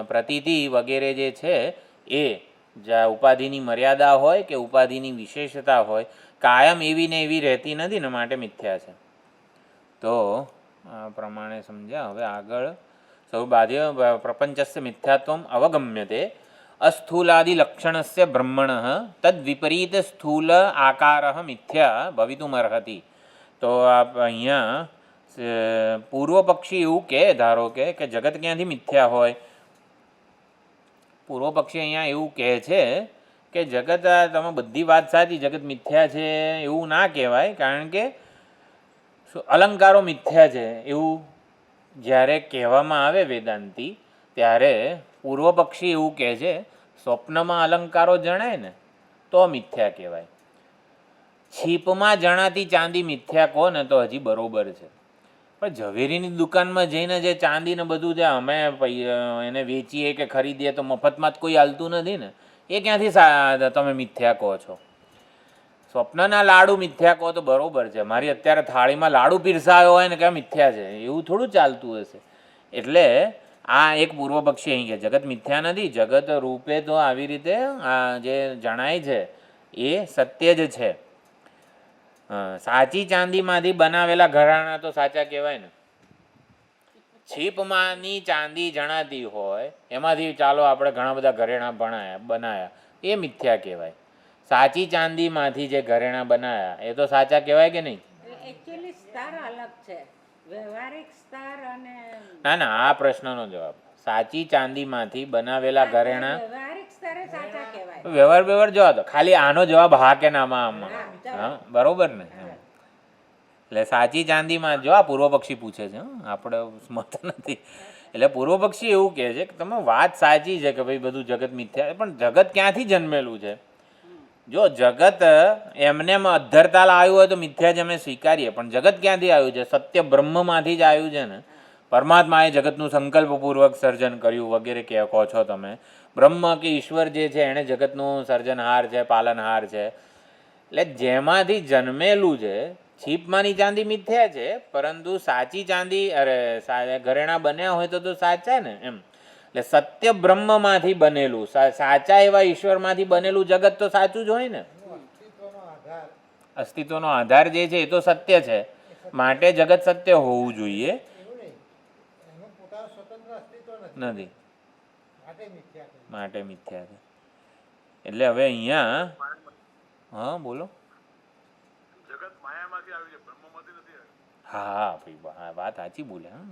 પ્રતીતિ વગેરે જે છે એ જ્યાં ઉપાધિની મર્યાદા હોય કે ઉપાધિની વિશેષતા હોય, કાયમ એવી ને એવી રહેતી નથી ને માટે મિથ્યા છે. તો આ પ્રમાણે સમજ્યા. હવે આગળ સૌ બાધ્ય પ્રપંચસ્ય મિથ્યાત્વમ અવગમ્યતે અસ્થૂલાદિલક્ષણસ્ય બ્રહ્મણ તદ વિપરીત સ્થૂલ આકાર મિથ્યા ભવિતુમર્હતિ. તો અહીંયા પૂર્વ પક્ષી એવું કહે, ધારો કે જગત ક્યાંથી મિથ્યા હોય? પૂર્વ પક્ષી અહીંયા એવું કહે છે કે જગત, તમે બધી વાત સાચી, જગત મિથ્યા છે એવું ના કહેવાય, કારણ કે અલંકારો મિથ્યા છે એવું જ્યારે કહેવામાં આવે વેદાંતી, ત્યારે પૂર્વ પક્ષી એવું કહે છે સ્વપ્નમાં અલંકારો જણાય ને તો મિથ્યા કહેવાય. છીપમાં જણાતી ચાંદી મિથ્યા કહો ને તો હજી બરોબર છે, પણ ઝવેરીની દુકાનમાં જઈને જે ચાંદીને બધું જે અમે એને વેચીએ કે ખરીદીએ તો મફતમાં જ કોઈ હાલતું નથી ને, એ ક્યાંથી તમે મિથ્યા કહો છો? સ્વપ્નના લાડુ મિથ્યા કહો તો બરોબર છે, મારી અત્યારે થાળીમાં લાડુ પીરસાયો હોય ને કે મિથ્યા છે, એવું થોડું ચાલતું હશે. એટલે આ એક પૂર્વ પક્ષી અહીં કે જગત મિથ્યા નથી, જગત રૂપે તો આવી રીતે આ જે જણાય છે એ સત્ય જ છે. સાચી ચાંદીમાંથી બનાવેલા ઘરેણાં તો સાચા કહેવાય ને. છીપમાંની ચાંદી જણાતી હોય એમાંથી ચાલો આપણે ઘણા બધા ઘરેણાં બનાયા, એ મિથ્યા કહેવાય. સાચી ચાંદીમાંથી જે ઘરેણાં બનાયા એ તો સાચા કહેવાય કે નહીં? એકચ્યુઅલી સ્તર અલગ છે, વ્યવહારિક સ્તર અને ના ના, આ પ્રશ્નનો જવાબ, સાચી ચાંદીમાંથી બનાવેલા ઘરેણાં વ્યવહારિક સ્તરે સાચા કહેવાય. વ્યવહાર જવાબ દો, ખાલી આનો જવાબ હા કે નામાં આમાં, હા બરોબર ને? એટલે સાચી ચાંદીમાં, જો આ પૂર્વ પક્ષી પૂછે છે, આપણે મત નથી. એટલે પૂર્વ પક્ષી એવું કહે છે કે તમે વાત સાચી છે કે ભાઈ બધું જગત મિથ્યા, પણ જગત ક્યાંથી જન્મેલું છે? જો જગત એમને અધ્ધરતાલ આવ્યું હોય તો મિથ્યા જ અમે સ્વીકારીએ, પણ જગત ક્યાંથી આવ્યું છે? સત્ય બ્રહ્મમાંથી જ આવ્યું છે ને. પરમાત્માએ જગતનું સંકલ્પપૂર્વક સર્જન કર્યું વગેરે કહો છો તમે. બ્રહ્મ કે ઈશ્વર જે છે એણે જગતનું સર્જનહાર છે, પાલનહાર છે. એટલે જેમાંથી જન્મેલું છે, છીપમાંની ચાંદી મિથ્યા છે, પરંતુ સાચી ચાંદી, અરે ઘરેણાં બન્યા હોય તો સાચા ને એમ. એટલે સત્ય બ્રહ્મમાંથી બનેલું, સાચા એવા ઈશ્વરમાંથી બનેલું જગત તો સાચું જ હોય ને. અસ્તિત્વનો આધાર અસ્તિત્વનો આધાર જે છે એ તો સત્ય છે, માટે જગત સત્ય હોવું જોઈએ એવું નહીં, એનું પોતાનું સ્વતંત્ર અસ્તિત્વ નથી, નથી, માટે મિથ્યા કહ્યું. માટે મિથ્યા છે. એટલે હવે અહીંયા હા બોલો. જગત માયામાંથી આવ્યું છે, બ્રહ્મમાંથી નથી આવ્યું. હા ભાઈ વાત સાચી બોલ્યા.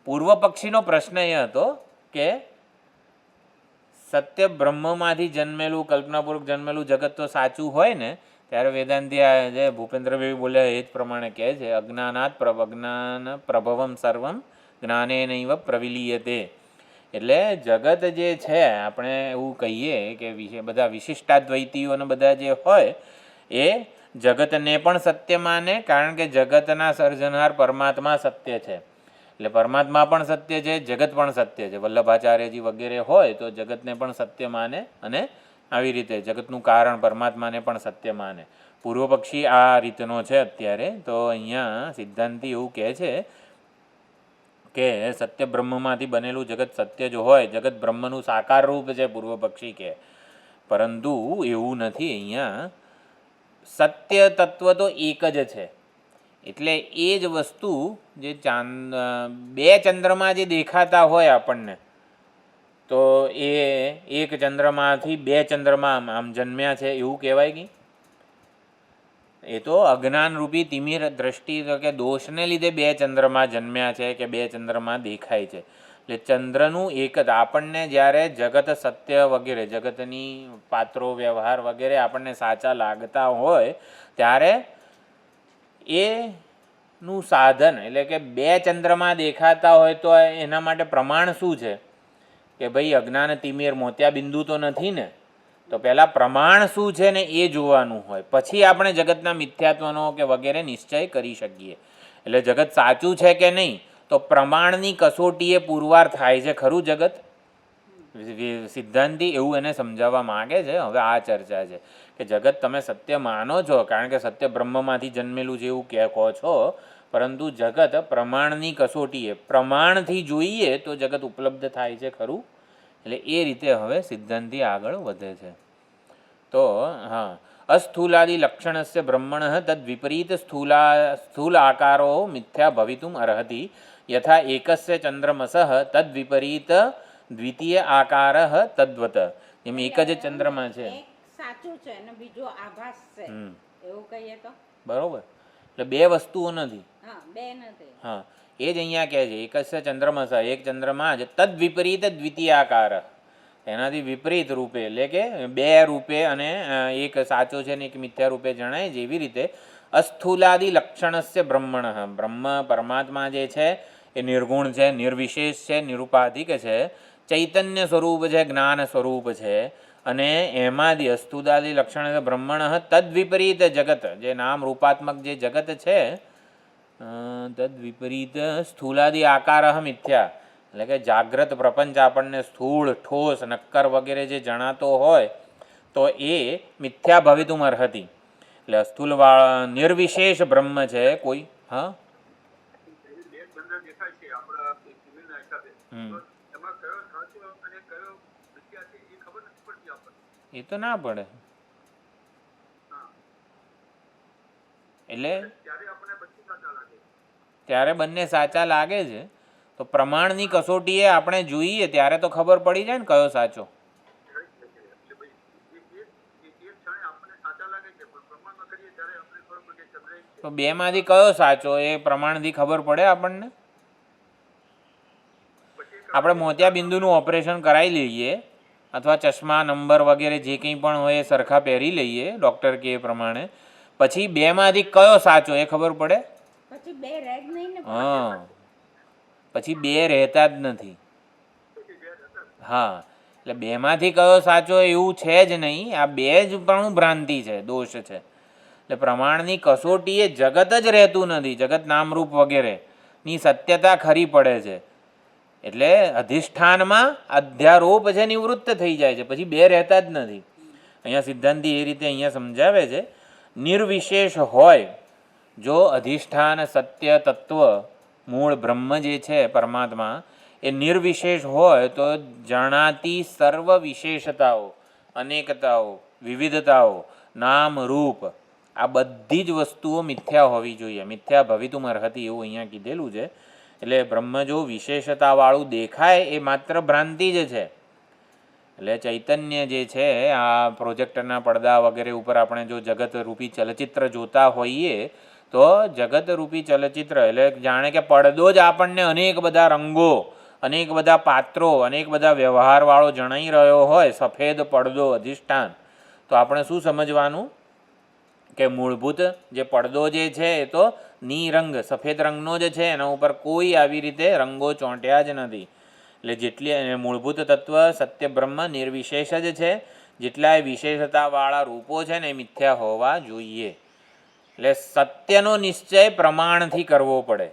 પૂર્વ પક્ષીનો પ્રશ્ન એ હતો કે સત્ય બ્રહ્મમાંથી જન્મેલું કલ્પનાપૂર્વક જન્મેલું જગત તો સાચું હોય ને, ત્યારે વેદાંતિ જે ભૂપેન્દ્રભાઈ બોલ્યા એ જ પ્રમાણે કહે છે અજ્ઞાનાત અજ્ઞાન પ્રભવમ સર્વમ જ્ઞાનેનૈવ પ્રવિલીયતે. એટલે જગત જે છે આપણે એવું કહીએ કે બધા વિશિષ્ટાદ્વૈતીઓને બધા જે હોય એ જગતને પણ સત્ય માને, કારણ કે જગતના સર્જનહાર પરમાત્મા સત્ય છે. એટલે પરમાત્મા પણ સત્ય છે, જગત પણ સત્ય છે. વલ્લભાચાર્યજી વગેરે હોય તો જગતને પણ સત્ય માને અને આવી રીતે જગતનું કારણ પરમાત્માને પણ સત્ય માને. પૂર્વ પક્ષી આ રીતનો છે અત્યારે. તો અહીંયા સિદ્ધાંતિ એવું કહે છે કે સત્ય બ્રહ્મમાંથી બનેલું જગત સત્ય જ હોય, જગત બ્રહ્મનું સાકાર રૂપ છે પૂર્વ પક્ષી કહે. પરંતુ એવું નથી. અહીંયા સત્ય તત્વ તો એક જ છે. એટલે એ જ વસ્તુ જે બે ચંદ્રમાં જે દેખાતા હોય આપણને, તો એ એક ચંદ્રમાંથી બે ચંદ્રમાં આમ જન્મ્યા છે એવું કહેવાય કે એ તો અજ્ઞાનરૂપી તિમિર દ્રષ્ટિ તો કે દોષને લીધે બે ચંદ્રમાં જન્મ્યા છે કે બે ચંદ્રમાં દેખાય છે. એટલે ચંદ્રનું એક જ આપણને જ્યારે જગત સત્ય વગેરે જગતની પાત્રો વ્યવહાર વગેરે આપણને સાચા લાગતા હોય ત્યારે એનું સાધન એટલે કે બે ચંદ્રમાં દેખાતા હોય તો એના માટે પ્રમાણ શું છે કે ભાઈ અજ્ઞાન તિમિર મોતિયાબિંદુ તો નથી ને, તો પહેલાં પ્રમાણ શું છે ને એ જોવાનું હોય, પછી આપણે જગતના મિથ્યાત્વનો કે વગેરે નિશ્ચય કરી શકીએ. એટલે જગત સાચું છે કે નહીં તો પ્રમાણની કસોટીએ પુરવાર થાય છે ખરું જગત. સિદ્ધાંતિ એવું એને સમજાવવા માગે છે. હવે આ ચર્ચા છે કે જગત તમે સત્ય માનો છો કારણ કે સત્ય બ્રહ્મમાંથી જન્મેલું છે એવું કહો છો, પરંતુ જગત પ્રમાણની કસોટીએ પ્રમાણથી જોઈએ તો જગત ઉપલબ્ધ થાય છે ખરું. એટલે એ રીતે હવે સિદ્ધાંતિ આગળ વધે છે. તો હા, અસ્થૂલાદિ લક્ષણસ્ય બ્રહ્મણ તદ વિપરીત સ્થૂલ આકારો મિથ્યા ભવિતુમ અર્હતિ યથા એકસ્ય ચંદ્રમસ તદ વિપરીત દ્વિતીય આકાર તદ્વત. એમ એક જ ચંદ્રમા છે, એક સાચું છે અને બીજો આભાસ છે એવું કહીએ તો બરોબર. એટલે બે વસ્તુઓ નથી. હા, બે નથી. હા, એ જ અહીંયા કહે છે એકસ્ય ચંદ્રમસ, એક ચંદ્રમા જ તદ વિપરીત દ્વિતીય આકાર, એનાથી વિપરીત રૂપે એટલે કે બે રૂપે અને એક સાચો છે ને એક મિથ્યા રૂપે જણાય. જેવી રીતે અસ્થૂલાદિ લક્ષણસ્ય બ્રહ્મણ, બ્રહ્મ પરમાત્મા જે છે એ નિર્ગુણ છે, નિર્વિશેષ છે, નિરુપાધિક છે, ચૈતન્ય સ્વરૂપ છે, જ્ઞાન સ્વરૂપ છે. અને એમાંથી અસ્થૂલાદિ લક્ષણ બ્રહ્મણ તદ વિપરીત જગત, જે નામ રૂપાત્મક જે જગત છે તદ વિપરીત સ્થૂલાદિ આકાર મિથ્યા, એટલે કે જાગ્રત પ્રપંચ આપણને સ્થૂળ ઠોસ નક્કર વગેરે જે જણાતો હોય તો એ મિથ્યા ભવિતુમ અર્હતિ. એટલે અસ્થૂલ નિર્વિશેષ બ્રહ્મ છે કોઈ. હા, બે ચંદ્ર દેખાય છે આપણા પૃથ્વીના હિસાબે, તો એમાં કયો સાચો અને કયો મિથ્યા છે એ ખબર નથી પડતી આપણને. એ તો ના પડે. એટલે ત્યારે આપણને બધું સાચા લાગે. ત્યારે બંને સાચા લાગે છે. તો પ્રમાણની કસોટીએ આપણે જોઈએ ત્યારે તો ખબર પડી જાય ને કયો સાચો. તો બેમાંથી કયો સાચો એ પ્રમાણથી ખબર પડે આપણને. આપણે મોતિયાબિંદુનું ઓપરેશન કરાવી લઈએ અથવા ચશ્મા નંબર વગેરે જે કંઈ પણ હોય એ સરખા પહેરી લઈએ ડૉક્ટર કે એ પ્રમાણે, પછી બેમાંથી કયો સાચો એ ખબર પડે. પછી બે રહે જ નહીં ને. હા, પછી બે રહેતા જ નથી. હા, એટલે બેમાંથી કયો સાચો એવું છે જ નહીં. આ બે જ પણ ભ્રાંતિ છે, દોષ છે. એટલે પ્રમાણની કસોટીએ જગત જ રહેતું નથી, જગત નામરૂપ વગેરેની સત્યતા ખરી પડે છે. એટલે અધિષ્ઠાનમાં અધ્યારોપ છે નિવૃત્ત થઈ જાય છે, પછી બે રહેતા જ નથી. અહીંયા સિદ્ધાંતિ એ રીતે અહીંયા સમજાવે છે. નિર્વિશેષ હોય જો અધિષ્ઠાન સત્ય તત્વ મૂળ બ્રહ્મ જે છે પરમાત્મા એ નિર્વિશેષ હોય તો જણાતી સર્વ વિશેષતાઓ, અનેકતાઓ, વિવિધતાઓ, નામ રૂપ આ બધી જ વસ્તુઓ મિથ્યા હોવી જોઈએ. મિથ્યા ભવિતુમ અર્હતિ એવું અહીંયા કીધેલું છે. એટલે બ્રહ્મ જો વિશેષતાવાળું દેખાય એ માત્ર ભ્રાંતિ જ છે. એટલે ચૈતન્ય જે છે આ પ્રોજેક્ટરના પડદા વગેરે ઉપર આપણે જો જગતરૂપી ચલચિત્ર જોતા હોઈએ તો જગતરૂપી ચલચિત્ર એટલે જાણે કે પડદો જ આપણને અનેક બધા રંગો, અનેક બધા પાત્રો, અનેક બધા વ્યવહારવાળો જણાઈ રહ્યો હોય, સફેદ પડદો અધિષ્ઠાન, તો આપણે શું સમજવાનું કે મૂળભૂત જે પડદો જે છે એ તો નિરંગ સફેદ રંગનો જ છે, એના ઉપર કોઈ આવી રીતે રંગો ચોંટ્યા જ નથી. એટલે જેટલી મૂળભૂત તત્વ સત્ય બ્રહ્મ નિર્વિશેષ જ છે. જેટલાય વિશેષતાવાળા રૂપો છે ને એ મિથ્યા હોવા જોઈએ. એટલે સત્યનો નિશ્ચય પ્રમાણથી કરવો પડે.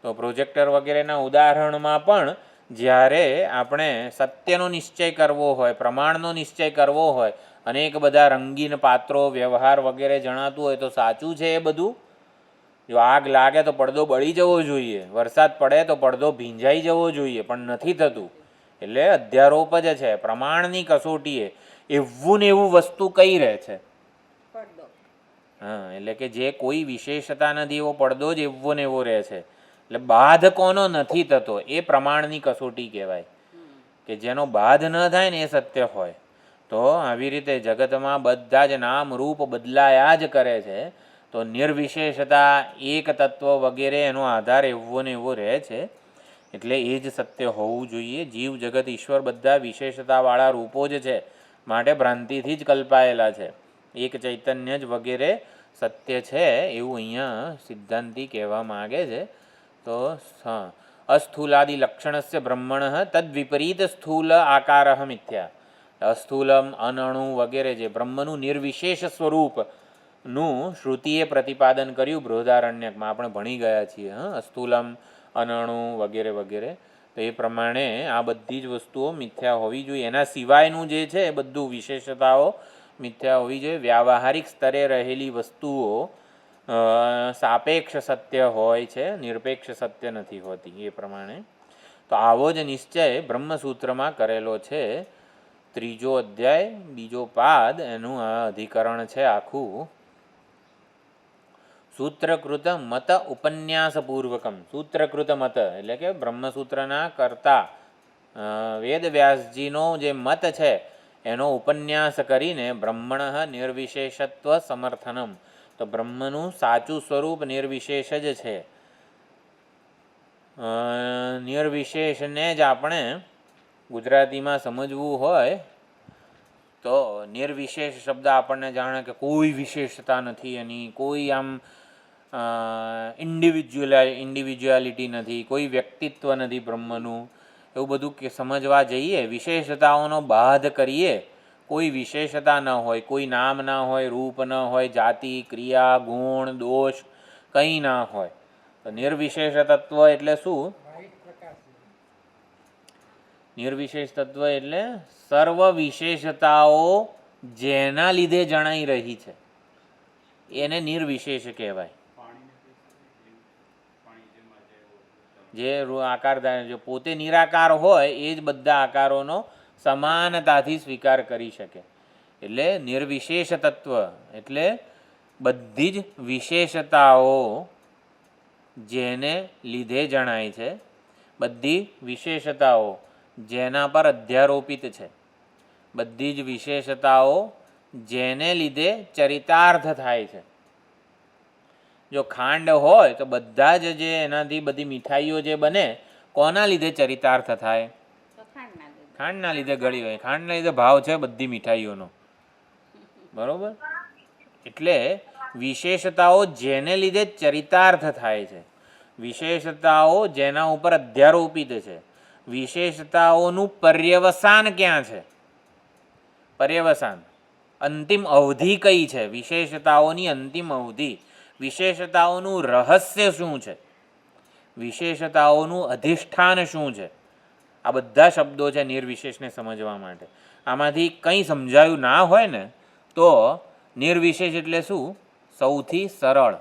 તો પ્રોજેક્ટર વગેરેના ઉદાહરણમાં પણ જ્યારે આપણે સત્યનો નિશ્ચય કરવો હોય, પ્રમાણનો નિશ્ચય કરવો હોય, અનેક બધા રંગીન પાત્રો, વ્યવહાર વગેરે જણાતું હોય તો સાચું છે એ બધું? જો આગ લાગે તો પડદો બળી જવો જોઈએ, વરસાદ પડે તો પડદો ભીંજાઈ જવો જોઈએ, પણ નથી થતું. એટલે અધ્યારોપ જ છે. પ્રમાણની કસોટીએ એવું ને એવું વસ્તુ કઈ રહે છે? પડદો. હા, એટલે કે જે કોઈ વિશેષતા નથી એવો પડદો જ એવો ને એવો રહે છે. એટલે બાધ કોનો નથી થતો એ પ્રમાણની કસોટી કહેવાય. કે જેનો બાધ ન થાય ને એ સત્ય હોય. તો આવી રીતે જગતમાં બધા જ નામ રૂપ બદલાયા જ કરે છે. તો નિર્વિશેષતા, એક તત્વ વગેરે એનો આધાર એવો ને એવો રહે છે. એટલે એ જ સત્ય હોવું જોઈએ. જીવ જગત ઈશ્વર બધા વિશેષતાવાળા રૂપો જ છે, માટે ભ્રાંતિથી જ કલ્પાયેલા છે. એક ચૈતન્ય જ વગેરે સત્ય છે એવું અહીંયા સિદ્ધાંતિ કહેવા માગે છે. તો હા, અસ્થૂલાદિ લક્ષણસ્ય બ્રહ્મણ તદ વિપરીત સ્થૂલ આકાર મિથ્યા. અસ્થૂલમ, અનણુ વગેરે જે બ્રહ્મનું નિર્વિશેષ સ્વરૂપનું શ્રુતિએ પ્રતિપાદન કર્યું બૃહદારણ્યકમાં, આપણે ભણી ગયા છીએ. અસ્થૂલમ, અનણુ વગેરે વગેરે. તો એ પ્રમાણે આ બધી જ વસ્તુઓ મિથ્યા હોવી જોઈએ. એના સિવાયનું જે છે એ બધું વિશેષતાઓ મિથ્યા હોવી જોઈએ. વ્યાવહારિક સ્તરે રહેલી વસ્તુઓ સાપેક્ષ સત્ય હોય છે, નિરપેક્ષ સત્ય નથી હોતી. એ પ્રમાણે તો આવો જ નિશ્ચય બ્રહ્મસૂત્રમાં કરેલો છે. 3જો અધ્યાય 2જો પાદ એનું આ અધિકરણ છે આખું. સૂત્રકૃત મત ઉપન્યાસપૂર્વકમ. સૂત્રકૃત મત એટલે કે બ્રહ્મસૂત્રના કર્તા વેદવ્યાસજીનો જે મત છે એનો ઉપન્યાસ કરીને બ્રહ્મણ નિર્વિશેષત્વ સમર્થનમ. તો બ્રહ્મનું સાચું સ્વરૂપ નિર્વિશેષ જ છે. નિર્વિશેષને જ આપણે ગુજરાતીમાં સમજવું હોય તો નિર્વિશેષ શબ્દ આપણને જાણે કે કોઈ વિશેષતા નથી એની, કોઈ આમ ઇન્ડિવિજ્યુઆલિટી નથી, કોઈ વ્યક્તિત્વ નથી બ્રહ્મનું, એવું બધું કે સમજવા જઈએ, વિશેષતાઓનો બાધ કરીએ, કોઈ વિશેષતા ન હોય, કોઈ નામ ના હોય, રૂપ ન હોય, જાતિ, ક્રિયા, ગુણ, દોષ કંઈ ના હોય. તો નિર્વિશેષ તત્વ એટલે શું? નિર્વિશેષ તત્વ એટલે સર્વ વિશેષતાઓ જેના લીધે જણાઈ રહી છે એને નિર્વિશેષ કહેવાય. જે આકાર જો પોતે નિરાકાર હોય એ જ બધા આકારોનો સમાનતાથી સ્વીકાર કરી શકે. એટલે નિર્વિશેષ તત્વ એટલે બધી જ વિશેષતાઓ જેને લીધે જણાય છે, બધી વિશેષતાઓ જેના પર અધ્યારોપિત છે, બધી જ વિશેષતાઓ જેને લીધે ચરિતાર્થ થાય છે. જો ખાંડ હોય તો બધા જ જે એનાથી બધી મીઠાઈઓ જે બને કોના લીધે ચરિતાર્થ થાય? તો ખાંડના લીધે. ખાંડના લીધે ગળી હોય. ખાંડના લીધે ભાવ છે બધી મીઠાઈઓનો. બરોબર? એટલે વિશેષતાઓ જેને લીધે ચરિતાર્થ થાય છે, વિશેષતાઓ જેના ઉપર અધ્યારોપિત છે, વિશેષતાઓનું પર્યવસાન ક્યાં છે? પર્યવસાન અંતિમ અવધિ કઈ છે? વિશેષતાઓની અંતિમ અવધિ, વિશેષતાઓનું રહસ્ય શું છે, વિશેષતાઓનું અધિષ્ઠાન શું છે? આ બધા શબ્દો છે નિર્વિશેષને સમજવા માટે. આમાંથી કંઈ સમજાયું ના હોય ને તો નિર્વિશેષ એટલે શું? સૌથી સરળ.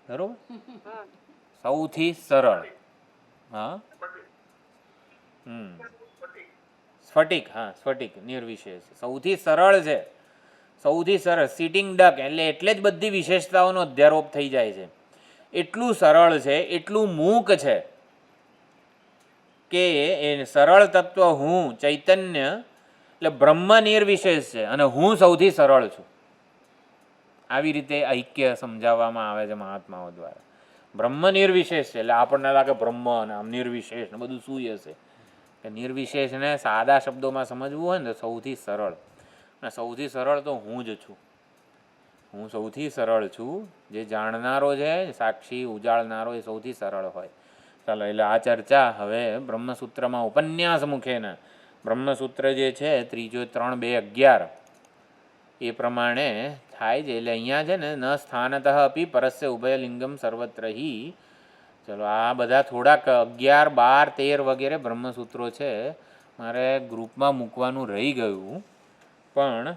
બરોબર? સૌથી સરળ. હા, સ્ફટિક. હા, સ્ફટિક નિર્વિશેષ સૌથી સરળ છે. સૌથી સરળ સિટિંગ ડક એટલે જ બધી વિશેષતાઓનો અધ્યારોપ થઈ જાય છે. એટલું સરળ છે, એટલું મૂક છે કે એ સરળ તત્વ હું ચૈતન્ય એટલે બ્રહ્મ નિર્વિશેષ છે અને હું સૌથી સરળ છું. આવી રીતે ઐક્ય સમજાવવામાં આવે છે મહાત્માઓ દ્વારા. બ્રહ્મ નિર્વિશેષ છે એટલે આપણને લાગે બ્રહ્મ અને આમ નિર્વિશેષ ને બધું શું હશે કે નિર્વિશેષને સાદા શબ્દોમાં સમજવું હોય ને તો સૌથી સરળ, અને સૌથી સરળ તો હું જ છું. હું સૌથી સરળ છું. જે જાણનારો છે, સાક્ષી ઉજાળનારો એ સૌથી સરળ હોય. ચાલો, એટલે આ ચર્ચા હવે બ્રહ્મસૂત્રમાં ઉપન્યાસ મુખેના બ્રહ્મસૂત્ર જે છે 3:3-2:11 એ પ્રમાણે થાય છે. એટલે અહીંયા છે ને ન સ્થાનતઃ અપી પરસ્ય ઉભયલિંગમ સર્વત્ર હિ. ચલો, આ બધા થોડાક 11, 12, 13 વગેરે બ્રહ્મસૂત્રો છે, મારે ગ્રુપમાં મૂકવાનું રહી ગયું, પણ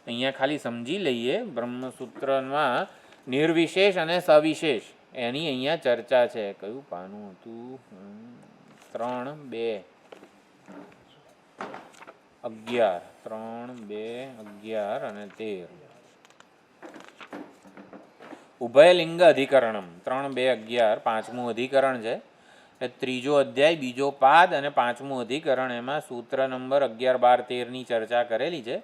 અહીંયા ખાલી સમજી લઈએ. બ્રહ્મસૂત્રમાં નિર્વિશેષ અને સવિશેષ એની અહીંયા ચર્ચા છે. કયું પાનું હતું? 3, 2, 11, 3, 2, 11 અને 13. ઉભયલિંગ અધિકરણમ 3:2:11 પાંચમું અધિકરણ છે. એ ત્રીજો અધ્યાય, બીજો પાદ અને પાંચમું અધિકરણ. એમાં સૂત્ર નંબર 11, 12, 13ની ચર્ચા કરેલી છે.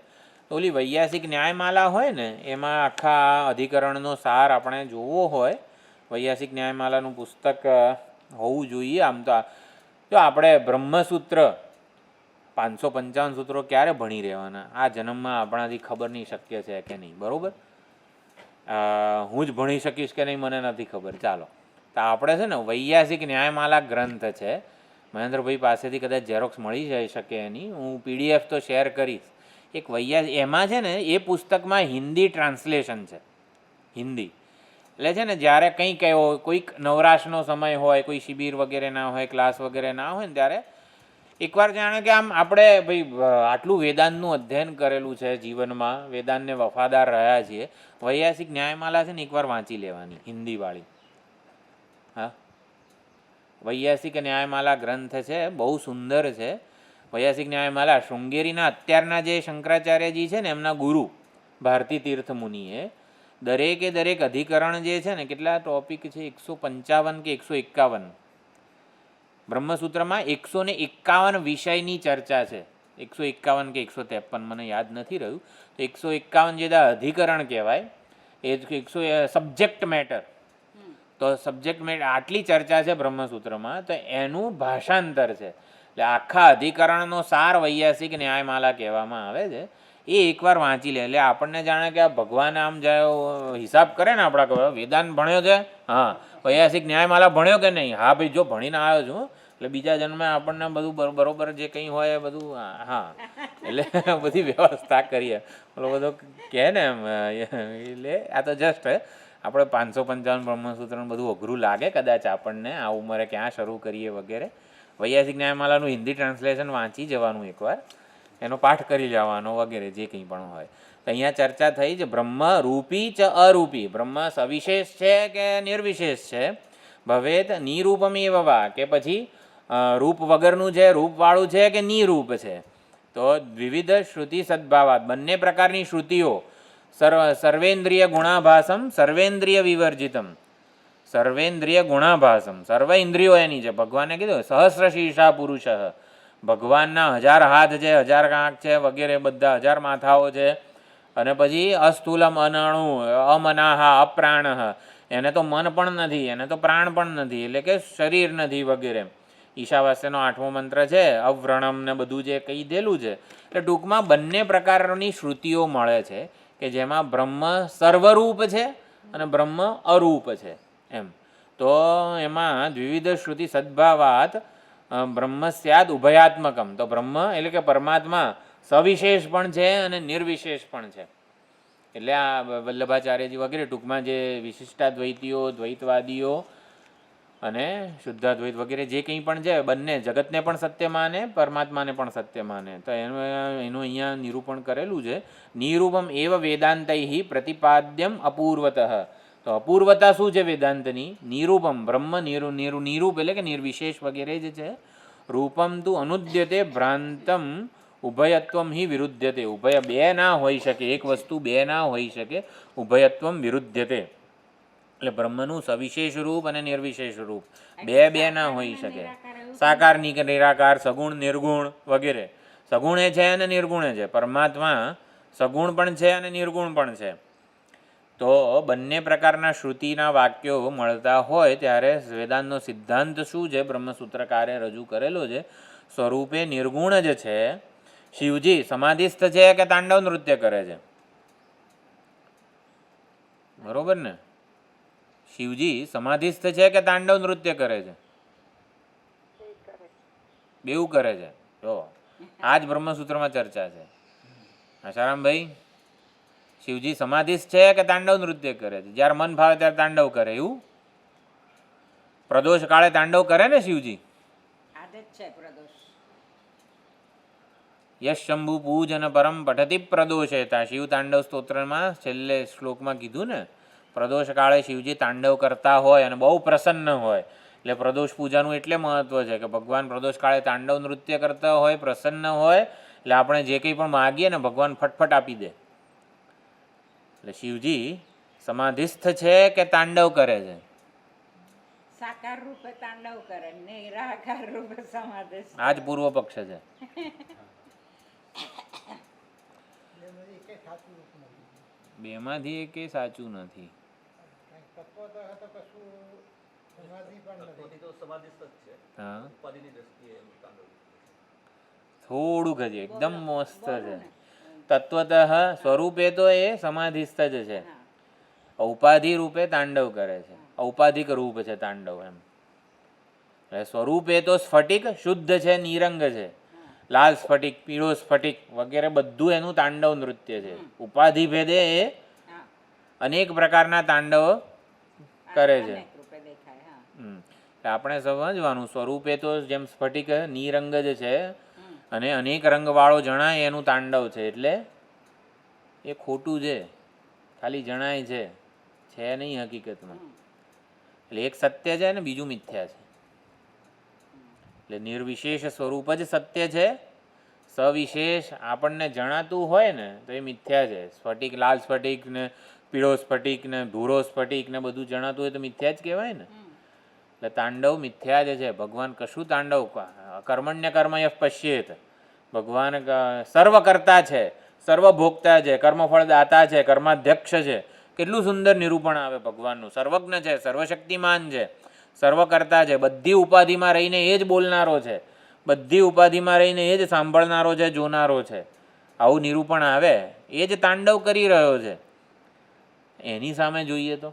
ઓલી વૈયાસિક ન્યાયમાલા હોય ને એમાં આખા અધિકરણનો સાર આપણે જોવો હોય, વૈયાસિક ન્યાયમાલાનું પુસ્તક હોવું જોઈએ. આમ તો જો આપણે બ્રહ્મસૂત્ર 555 સૂત્રો ક્યારે ભણી રહેવાના? આ જન્મમાં આપણાથી ખબર નહીં શક્ય છે કે નહીં, બરાબર? હું જ ભણી શકીશ કે નહીં મને નથી ખબર. ચાલો, તો આપણે છે ને વૈયાસિક ન્યાયમાલા ગ્રંથ છે, મહેન્દ્રભાઈ પાસેથી કદાચ ઝેરોક્સ મળી જઈ શકે એની, હું PDF તો શેર કરીશ. એક એમાં છે ને એ પુસ્તકમાં હિન્દી ટ્રાન્સલેશન છે, હિન્દી. એટલે છે ને જ્યારે કંઈક એવો કોઈક નવરાશનો સમય હોય, કોઈ શિબિર વગેરે ના હોય, ક્લાસ વગેરે ના હોય ને ત્યારે એકવાર જાણે કે આમ આપણે ભાઈ આટલું વેદાંતનું અધ્યયન કરેલું છે જીવનમાં, વેદાંતને વફાદાર રહ્યા છીએ, વૈયાસિક ન્યાયમાલા છે ને એકવાર વાંચી લેવાની, હિન્દીવાળી. હા, વૈયાસિક ન્યાયમાલા ગ્રંથ છે, બહુ સુંદર છે. વૈયાસિક ન્યાયમાલા શૃંગેરીના અત્યારના જે શંકરાચાર્યજી છે ને એમના ગુરુ ભારતી તીર્થ મુનિએ દરેકે દરેક અધિકરણ જે છે ને કેટલા ટોપિક છે, 155 કે 151 બ્રહ્મસૂત્રમાં 151 વિષયની ચર્ચા છે. 151 કે 153 મને યાદ નથી રહ્યું. તો 151 જે અધિકરણ કહેવાય એ સબ્જેક્ટ મેટર. તો સબ્જેક્ટ મેટર આટલી ચર્ચા છે બ્રહ્મસૂત્રમાં, તો એનું ભાષાંતર છે. એટલે આખા અધિકરણનો સાર વૈયાસિક ન્યાયમાલા કહેવામાં આવે છે. એ એકવાર વાંચી લે એટલે આપણને જાણે કે આ ભગવાન આમ જાય હિસાબ કરે ને આપણા વેદાંત ભણ્યો છે, હા, વૈયાસિક ન્યાયમાલા ભણ્યો કે નહીં, હા ભાઈ જો ભણીને આવ્યો છું, એટલે બીજા જન્મે આપણને બધું બરોબર જે કંઈ હોય એ બધું, હા, એટલે બધી વ્યવસ્થા કરીએ. ઓલો બધો કહે ને એમ, એટલે આ તો જસ્ટ આપણે 555 બ્રહ્મસૂત્રનું બધું અઘરું લાગે કદાચ આપણને, આ ઉંમરે ક્યાં શરૂ કરીએ વગેરે. વૈયાસિક ન્યાયમાલાનું હિન્દી ટ્રાન્સલેશન વાંચી જવાનું એકવાર, એનો પાઠ કરી જવાનો વગેરે જે કંઈ પણ હોય. તો અહીંયા ચર્ચા થઈ છે બ્રહ્મ રૂપી ચ અરૂપી, બ્રહ્મ સવિશેષ છે કે નિર્વિશેષ છે, ભવેત નિરૂપમેવ વા, કે પછી રૂપ વગરનું છે, રૂપવાળું છે કે નિરૂપ છે. તો વિવિધ શ્રુતિ સદભાવાત, બંને પ્રકારની શ્રુતિઓ, સર્વેન્દ્રિય ગુણાભાસમ સર્વેન્દ્રિય વિવર્જિતમ, સર્વેન્દ્રિય ગુણાભાસમ, સર્વ ઇન્દ્રિયો એની છે. ભગવાને કીધું સહસ્ર શીર્ષા પુરુષ, ભગવાનના 1000 હાથ છે, 1000 આંખ છે વગેરે, બધા 1000 માથાઓ છે. અને પછી અસ્થૂલમ અનાણુ અમનાહા અપ્રાણ, એને તો મન પણ નથી, એને તો પ્રાણ પણ નથી, એટલે કે શરીર નથી વગેરે. ઈશાવાસ્યનો 8મો મંત્ર છે, અવ્રણમ ને બધું જે કહી દેલું છે. એટલે ટૂંકમાં બંને પ્રકારની શ્રુતિઓ મળે છે કે જેમાં બ્રહ્મ સર્વરૂપ છે અને બ્રહ્મ અરૂપ છે એમ. તો એમાં દ્વિવિધ શ્રુતિ સદભાવાત બ્રહ્મ સ્યાદ ઉભયાત્મકમ, તો બ્રહ્મ એટલે કે પરમાત્મા સવિશેષ પણ છે અને નિર્વિશેષ પણ છે. એટલે આ વલ્લભાચાર્યજી વગેરે ટૂંકમાં જે વિશિષ્ટાદ્વૈતીઓ, દ્વૈતવાદીઓ અને શુદ્ધાદ્વૈત વગેરે જે કંઈ પણ છે, બંને જગતને પણ સત્ય માને, પરમાત્માને પણ સત્ય માને. તો એનું અહીંયા નિરૂપણ કરેલું છે. નિરૂપમ એવ વેદાંતૈ પ્રતિપાદ્યમ અપૂર્વતઃ, તો અપૂર્વતા શું છે વેદાંતની? નિરૂપમ બ્રહ્મ નિરૂપ એટલે કે નિર્વિશેષ વગેરે જ છે. રૂપમ તું અનુદ્યતે ભ્રાંતમ ઉભયત્વમ હિ વિરુદ્ધતે. ઉભય બે ના હોઈ શકે, એક વસ્તુ બે ના હોઈ શકે. ઉભયત્વમ વિરુદ્ધતે એટલે બ્રહ્મનું સવિશેષ રૂપ અને નિર્વિશેષ રૂપ બે ના હોઈ શકે. સાકાર નિરાકાર, સગુણ નિર્ગુણ વગેરે. સગુણે છે અને નિર્ગુણે છે. પરમાત્મા સગુણ પણ છે અને નિર્ગુણ પણ છે. તો બંને પ્રકારના શ્રુતિના વાક્યો મળતા હોય ત્યારે વેદાંતનો સિદ્ધાંત શું છે બ્રહ્મસૂત્રકારે રજૂ કરેલો છે. સ્વરૂપે નિર્ગુણ જ છે. શિવજી સમાધિસ્થ છે કે તાંડવ નૃત્ય કરે છે? બરોબર ને? શિવજી સમાધિસ્થ છે કે તાંડવ નૃત્ય કરે છે? બેવું કરે છે. જો આ જ બ્રહ્મસૂત્રમાં ચર્ચા છે. આશારામભાઈ, શિવજી સમાધિસ્થ છે કે તાંડવ નૃત્ય કરે છે? જ્યારે મન ભાવે ત્યારે તાંડવ કરે, એવું? પ્રદોષ કાળે તાંડવ કરે ને શિવજી? આદત છે પ્રદોષ. યશ શંભુ પૂજન પરમ પઠતી પ્રદોષેતા. શિવ તાંડવ સ્તોત્રમાં છેલ્લે શ્લોકમાં કીધું ને, પ્રદોષ કાળે શિવજી તાંડવ કરતા હોય અને બહુ પ્રસન્ન હોય. એટલે પ્રદોષ પૂજાનું એટલે મહત્વ છે કે ભગવાન પ્રદોષ કાળે તાંડવ નૃત્ય કરતા હોય, પ્રસન્ન હોય, એટલે આપણે જે કંઈ પણ માગીએ ને ભગવાન ફટફટ આપી દે. એટલે શિવજી સમાધિસ્થ છે કે તાંડવ કરે છે? સાકાર રૂપે તાંડવ કરે, નિરાકાર રૂપે સમાધિ. આ જ પૂર્વ પક્ષ છે. બેમાંથી એકે સાચું નથી. તત્વથી તો સમાધિસ્થ જ છે. હા, ઉપાધિની દ્રષ્ટિએ એનું તાંડવ. થોડુંક જ એકદમ મસ્ત છે. તત્વતઃ સ્વરૂપે તો એ સમાધિસ્થ જ છે. ઔપાધિ રૂપે તાંડવ કરે છે. ઔપાધિક રૂપ છે તાંડવ એમ. એટલે સ્વરૂપે તો સ્ફટિક શુદ્ધ છે, નિરંગ છે. લાલ સ્ફટિક, પીળો સ્ફટિક વગેરે બધું એનું તાંડવ નૃત્ય છે. ઉપાધિ ભેદે એ અનેક પ્રકારના તાંડવ કરે છે. આપણે સમજવાનું સ્વરૂપે તો જેમ સ્ફટિક નિરંગ જ છે અને અનેક રંગવાળો જણાય એનું તાંડવ છે. એટલે એ ખોટું છે, ખાલી જણાય છે નહીં હકીકતમાં. એટલે એક સત્ય છે ને બીજું મિથ્યા છે. એટલે નિર્વિશેષ સ્વરૂપ જ સત્ય છે. સવિશેષ આપણને જણાતું હોય ને તો એ મિથ્યા છે. સ્ફટિક, લાલ સ્ફટિક ને પીળો સ્ફટિક ને ભૂરો સ્ફટિક ને બધું જણાતું હોય તો મિથ્યા જ કહેવાય ને. એટલે તાંડવ મિથ્યા જ છે. ભગવાન કશું તાંડવ કર્મણ્ય કર્મયઃ પશ્યેત. ભગવાન સર્વકર્તા છે, સર્વભોગતા છે, કર્મફળ દાતા છે, કર્માધ્યક્ષ છે. કેટલું સુંદર નિરૂપણ આવે ભગવાનનું. સર્વજ્ઞ છે, સર્વશક્તિમાન છે, સર્વકર્તા છે. બધી ઉપાધિમાં રહીને એ જ બોલનારો છે, બધી ઉપાધિમાં રહીને એ જ સાંભળનારો છે, જોનારો છે. આવું નિરૂપણ આવે એ જ તાંડવ કરી રહ્યો છે. એની સામે જોઈએ તો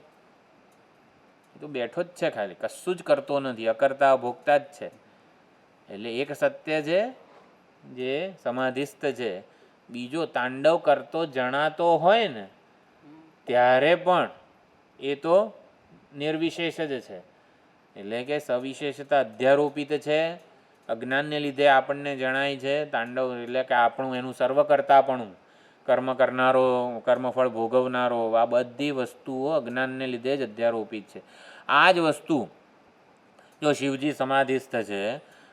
એ તો બેઠો જ છે, ખાલી કશું જ કરતો નથી, અકર્તા ભોગતા જ છે. એટલે એક સત્ય છે જે સમાધિસ્થ છે. બીજો તાંડવ કરતો જણાતો હોય ને ત્યારે પણ એ તો નિર્વિશેષ જ છે. એટલે કે સવિશેષતા અધ્યારોપિત છે. અજ્ઞાનને લીધે આપણને જણાય છે તાંડવ એટલે કે આપણું એનું સર્વકર્તાપણું, કર્મ કરનારો, કર્મફળ ભોગવનારો, આ બધી વસ્તુઓ અજ્ઞાનને લીધે જ અધ્યારોપિત છે. આ જ વસ્તુ જો શિવજી સમાધિસ્થ છે,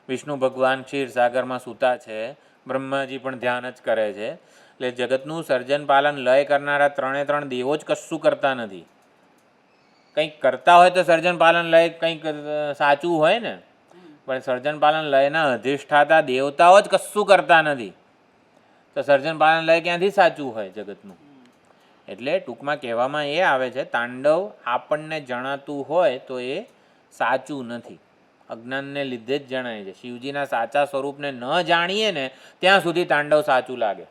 વિષ્ણુ ભગવાન ક્ષીરસાગરમાં સૂતા છે, બ્રહ્માજી પણ ધ્યાન જ કરે છે. એટલે જગતનું સર્જન પાલન લય કરનારા ત્રણ દેવો જ કશું કરતા નથી. કંઈક કરતા હોય તો સર્જન પાલન લય કંઈક સાચું હોય ને, પણ સર્જન પાલન લયના અધિષ્ઠાતા દેવતાઓ જ કશું કરતા નથી. તો સર્જન પાલન લય ક્યાંથી સાચું હોય જગતનું? એટલે ટૂંકમાં કહેવામાં એ આવે છે તાંડવ આપણને જણાતું હોય તો એ સાચું નથી, અજ્ઞાનને લીધે જ જણાય છે. શિવજીના સાચા સ્વરૂપને ન જાણીએ ને ત્યાં સુધી તાંડવ સાચું લાગે.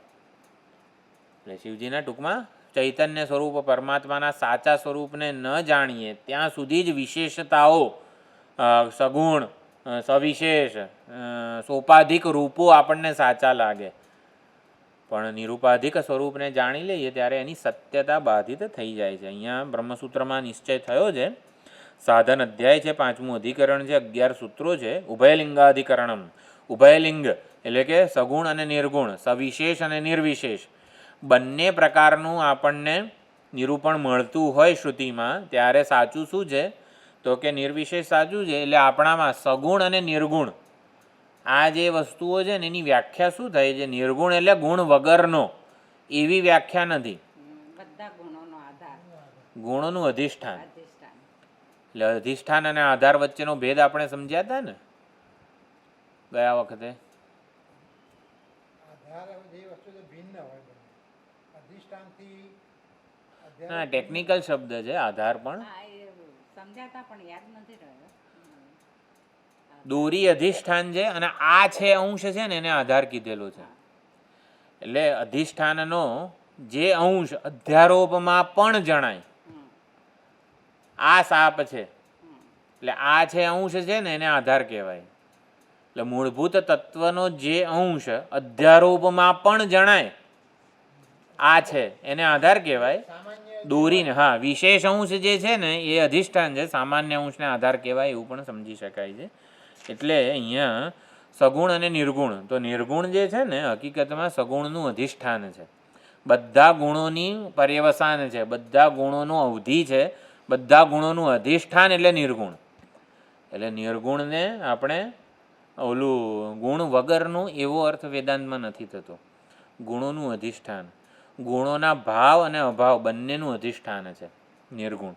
એટલે શિવજીના ટૂંકમાં ચૈતન્ય સ્વરૂપ પરમાત્માના સાચા સ્વરૂપને ન જાણીએ ત્યાં સુધી જ વિશેષતાઓ, સગુણ, સવિશેષ, સોપાધિક રૂપો આપણને સાચા લાગે. પણ નિરૂપાધિક સ્વરૂપને જાણી લઈએ ત્યારે એની સત્યતા બાધિત થઈ જાય છે. અહીંયા બ્રહ્મસૂત્રમાં નિશ્ચય થયો છે. સાધન અધ્યાય છે, 5મું અધિકરણ છે, 11 સૂત્રો છે. ઉભયલિંગાધિકરણમ. ઉભયલિંગ એટલે કે સગુણ અને નિર્ગુણ, સવિશેષ અને નિર્વિશેષ બંને પ્રકારનું આપણને નિરૂપણ મળતું હોય શ્રુતિમાં ત્યારે સાચું શું છે? તો કે નિર્વિશેષ સાચું છે. એટલે આપણામાં સગુણ અને નિર્ગુણ આ જે વસ્તુઓ છે ને એની વ્યાખ્યા શું થાય છે? નિર્ગુણ એટલે ગુણ વગરનો, એવી વ્યાખ્યા નથી. બધા ગુણોનો આધાર, ગુણોનું અધિષ્ઠાન. અધિષ્ઠાન. એટલે અધિષ્ઠાન અને આધાર વચ્ચેનો ભેદ આપણે સમજ્યા હતા ને ગયા વખતે. આધાર જે વસ્તુ તો ભિન્ન હોય બંને. અધિષ્ઠાનથી હા, ટેકનિકલ શબ્દ છે આધાર, પણ હા, એ સમજાતા પણ યાદ નથી રહ્યો. દોરી અધિષ્ઠાન છે અને આ છે અંશ છે ને એને આધાર કીધેલો છે. એટલે અધિષ્ઠાનનો જે અંશ અધ્યારોપમાં પણ જણાય, આ સાપ છે એટલે આ છે અંશ છે ને એને આધાર કહેવાય. એટલે મૂળભૂત તત્વનો જે અંશ અધ્યારોપમાં પણ જણાય આ છે એને આધાર કહેવાય. સામાન્ય દોરીને, હા, વિશેષ અંશ જે છે ને એ અધિષ્ઠાન છે, સામાન્ય અંશને આધાર કહેવાય એવું પણ સમજી શકાય છે. એટલે અહીંયા સગુણ અને નિર્ગુણ, તો નિર્ગુણ જે છે ને હકીકતમાં સગુણનું અધિષ્ઠાન છે, બધા ગુણોની પર્યવસાન છે, બધા ગુણોનું અવધિ છે, બધા ગુણોનું અધિષ્ઠાન એટલે નિર્ગુણ. એટલે નિર્ગુણને આપણે ઓલું ગુણ વગરનું એવો અર્થ વેદાંતમાં નથી થતો. ગુણોનું અધિષ્ઠાન, ગુણોના ભાવ અને અભાવ બંનેનું અધિષ્ઠાન છે નિર્ગુણ.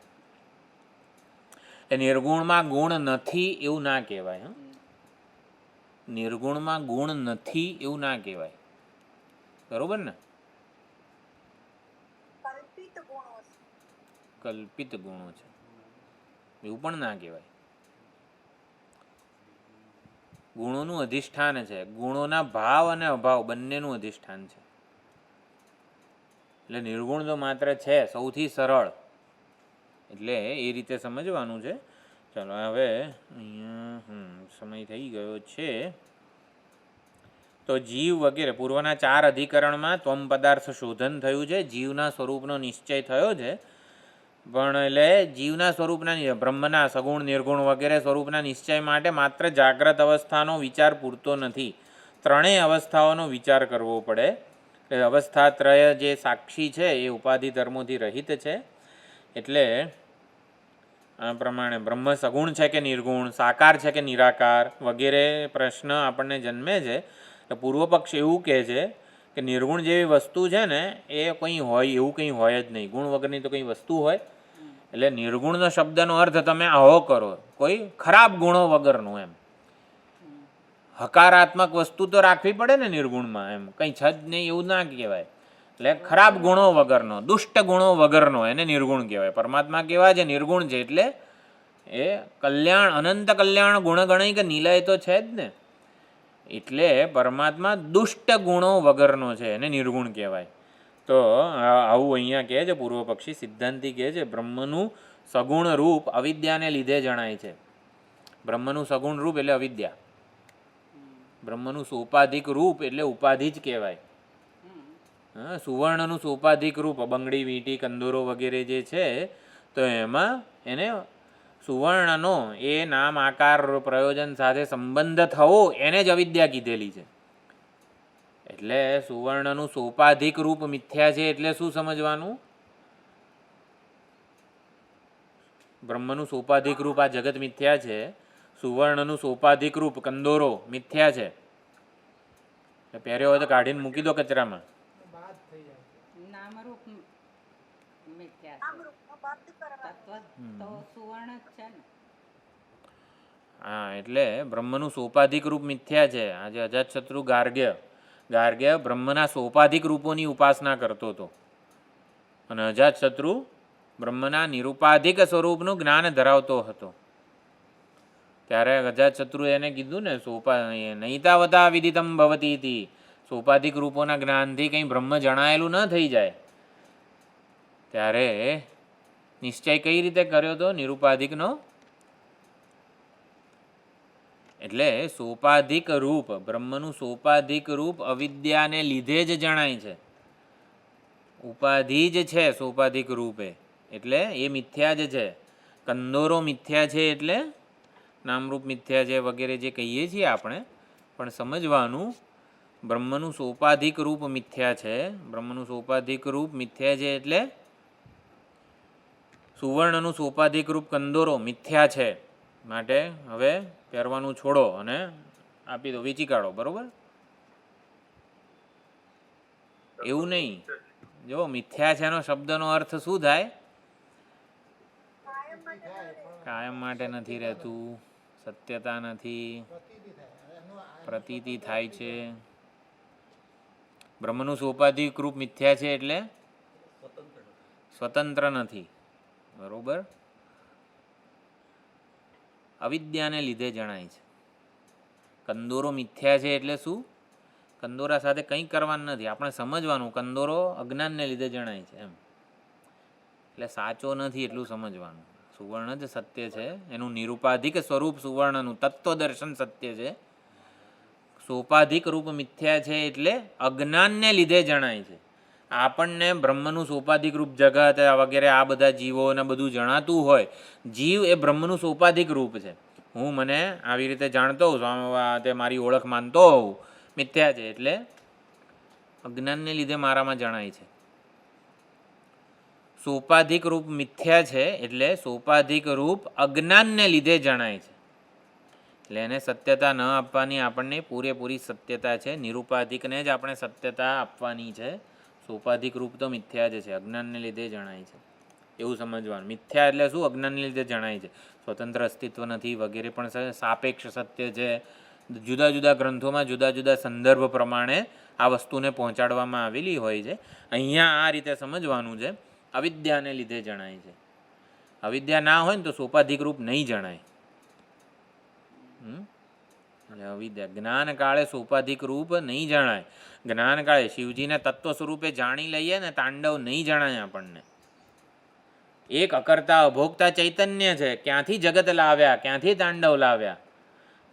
એ નિર્ગુણમાં ગુણ નથી એવું ના કહેવાય. નિર્ગુણમાં ગુણ નથી એવું ના કહેવાય, બરોબર ને? કલ્પિત ગુણો છે. કલ્પિત ગુણો છે એવું પણ ના કહેવાય. ગુણોનું અધિષ્ઠાન છે, ગુણોના ભાવ અને અભાવ બંનેનું અધિષ્ઠાન છે. એટલે નિર્ગુણ તો માત્ર છે, સૌથી સરળ. એટલે એ રીતે સમજવાનું છે. ચાલો હવે અહીંયા સમય થઈ ગયો છે. તો જીવ વગેરે પૂર્વના 4 અધિકરણમાં ત્વમ પદાર્થ શોધન થયું છે, જીવના સ્વરૂપનો નિશ્ચય થયો છે. પણ એટલે જીવના સ્વરૂપના, બ્રહ્મના સગુણ નિર્ગુણ વગેરે સ્વરૂપના નિશ્ચય માટે માત્ર જાગ્રત અવસ્થાનો વિચાર પૂરતો નથી, ત્રણેય અવસ્થાઓનો વિચાર કરવો પડે. અવસ્થાત્રય જે સાક્ષી છે એ ઉપાધિ ધર્મોથી રહિત છે. એટલે આ પ્રમાણે બ્રહ્મ સગુણ છે કે નિર્ગુણ, સાકાર છે કે નિરાકાર વગેરે પ્રશ્ન આપણને જન્મે છે. તો પૂર્વ પક્ષ એવું કહે છે કે નિર્ગુણ જેવી વસ્તુ છે ને એ કંઈ હોય એવું કંઈ હોય જ નહીં, ગુણ વગરની તો કંઈ વસ્તુ હોય. એટલે નિર્ગુણનો શબ્દનો અર્થ તમે આવો કરો, કોઈ ખરાબ ગુણો વગરનું, એમ હકારાત્મક વસ્તુ તો રાખવી પડે ને નિર્ગુણમાં, એમ કંઈ છે જ નહીં એવું ના કહેવાય. એટલે ખરાબ ગુણો વગરનો, દુષ્ટ ગુણો વગરનો એને નિર્ગુણ કહેવાય. પરમાત્મા કેવા છે? નિર્ગુણ છે. એટલે એ કલ્યાણ, અનંત કલ્યાણ ગુણગણિક નિલય તો છે જ ને. એટલે પરમાત્મા દુષ્ટ ગુણો વગરનો છે, એને નિર્ગુણ કહેવાય. તો આવું અહીંયા કહે છે પૂર્વ પક્ષી. સિદ્ધાંતિ કહે છે બ્રહ્મનું સગુણ રૂપ અવિદ્યાને લીધે જણાય છે. બ્રહ્મનું સગુણ રૂપ એટલે અવિદ્યા, બ્રહ્મનું સોપાધિક રૂપ એટલે ઉપાધિ જ કહેવાય. સુવર્ણનું સોપાધિક રૂપ બંગડી, વીંટી, કંદોરો વગેરે જે છે, તો એમાં એને સુવર્ણનો એ નામ આકાર પ્રયોજન સાથે સંબંધ થવો એને જ અવિદ્યા કીધેલી છે. એટલે સુવર્ણનું સોપાધિક રૂપ મિથ્યા છે એટલે શું સમજવાનું? બ્રહ્મનું સોપાધિક રૂપ આ જગત મિથ્યા છે, સુવર્ણનું સોપાધિક રૂપ કંદોરો મિથ્યા છે. પહેર્યો હોય તો કાઢીને મૂકી દો કચરામાં. બાદ થઈ જાય. નામરૂપ મિથ્યા છે. નામરૂપનો બાદ કરવા. તત્વ તો સુવર્ણ જ છે ને. હા, એટલે બ્રહ્મનું સોપાધિક રૂપ મિથ્યા છે. આજે અજાતશત્રુ ગાર્ગ્ય બ્રહ્મના સોપાધિક રૂપોની ઉપાસના કરતો હતો અને અજાતશત્રુ બ્રહ્મના નિરુપાધિક સ્વરૂપનું જ્ઞાન ધરાવતો હતો. ત્યારે અજાતશત્રુ એને કીધું ને નૈતાવતા વિદિતમ ભવતી હતી, સોપાધિક રૂપોના જ્ઞાનથી કંઈ બ્રહ્મ જણાયેલું ન થઈ જાય. ત્યારે નિશ્ચય કઈ રીતે કર્યો હતો? નિરુપાધિકનો. એટલે સોપાધિક રૂપ, બ્રહ્મનું સોપાધિક રૂપ અવિદ્યાને લીધે જ જણાય છે. ઉપાધિ જ છે સોપાધિક રૂપે, એટલે એ મિથ્યા જ છે. કંદોરો મિથ્યા છે એટલે નામરૂપ મિથ્યા છે વગેરે જે કહીએ છીએ આપણે, પણ સમજવાનું બ્રહ્મનું સોપાધિક રૂપ મિથ્યા છે. બ્રહ્મનું સોપાધિક રૂપ મિથ્યા છે એટલે સુવર્ણનું સોપાધિક રૂપ કંદોરો મિથ્યા છે. માટે હવે પહેરવાનું છોડો અને આપી દો, વેચી કાઢો, બરોબર. એવું નહીં, જો મિથ્યા છે એનો શબ્દનો અર્થ શું થાય? કાયમ માટે નથી રહેતું, સત્યતા નથી, પ્રતીતિ થાય એનું પ્રતીતિ થાય છે. બ્રહ્મનું સોપાધિક રૂપ મિથ્યા છે એટલે સ્વતંત્ર નથી, બરોબર. અવિદ્યાને લીધે જણાય છે. કંદોરો મિથ્યા છે એટલે શું? કંદોરા સાથે કંઈ કરવાનું નથી, આપણે સમજવાનું કંદોરો અજ્ઞાનને લીધે જણાય છે એમ, એટલે સાચો નથી એટલું સમજવાનું. સુવર્ણ જ સત્ય છે, એનું નિરૂપાધિક સ્વરૂપ સુવર્ણનું તત્વદર્શન સત્ય છે. સોપાધિક રૂપ મિથ્યા છે એટલે અજ્ઞાનને લીધે જણાય છે. આપણને બ્રહ્મનું સોપાધિક રૂપ જગત વગેરે આ બધા જીવોને બધું જણાતું હોય, જીવ એ બ્રહ્મનું સોપાધિક રૂપ છે. હું મને આવી રીતે જાણતો હોઉં, સ્વામી તે મારી ઓળખ માનતો હોઉં, મિથ્યા છે એટલે અજ્ઞાનને લીધે મારામાં જણાય છે. સોપાધિક રૂપ મિથ્યા છે એટલે સોપાધિક રૂપ અજ્ઞાનને લીધે જણાય છે. એટલે એને સત્યતા ન આપવાની આપણને પૂરેપૂરી સત્યતા છે. નિરૂપાધિકને જ આપણે સત્યતા આપવાની છે. સોપાધિક રૂપ તો મિથ્યા જ છે, અજ્ઞાનને લીધે જણાય છે એવું સમજવાનું. મિથ્યા એટલે શું? અજ્ઞાનને લીધે જણાય છે. સ્વતંત્ર અસ્તિત્વ નથી વગેરે પણ સાપેક્ષ સત્ય છે. જુદા જુદા ગ્રંથોમાં જુદા જુદા સંદર્ભ પ્રમાણે આ વસ્તુને પહોંચાડવામાં આવેલી હોય છે. અહીંયા આ રીતે સમજવાનું છે, અવિદ્યાને લીધે જણાય છે. અવિદ્યા ના હોય ને તો સોપાધિક રૂપ નહીં જણાય. એટલે અવિદ્યા જ્ઞાન કાળે સોપાધિક રૂપ નહીં જણાય. જ્ઞાન કાળે શિવજીને તત્વ સ્વરૂપે જાણી લઈએ ને તાંડવ નહીં જણાય આપણને. એક અકર્તા અભોગતા ચૈતન્ય છે, ક્યાંથી જગત લાવ્યા, ક્યાંથી તાંડવ લાવ્યા.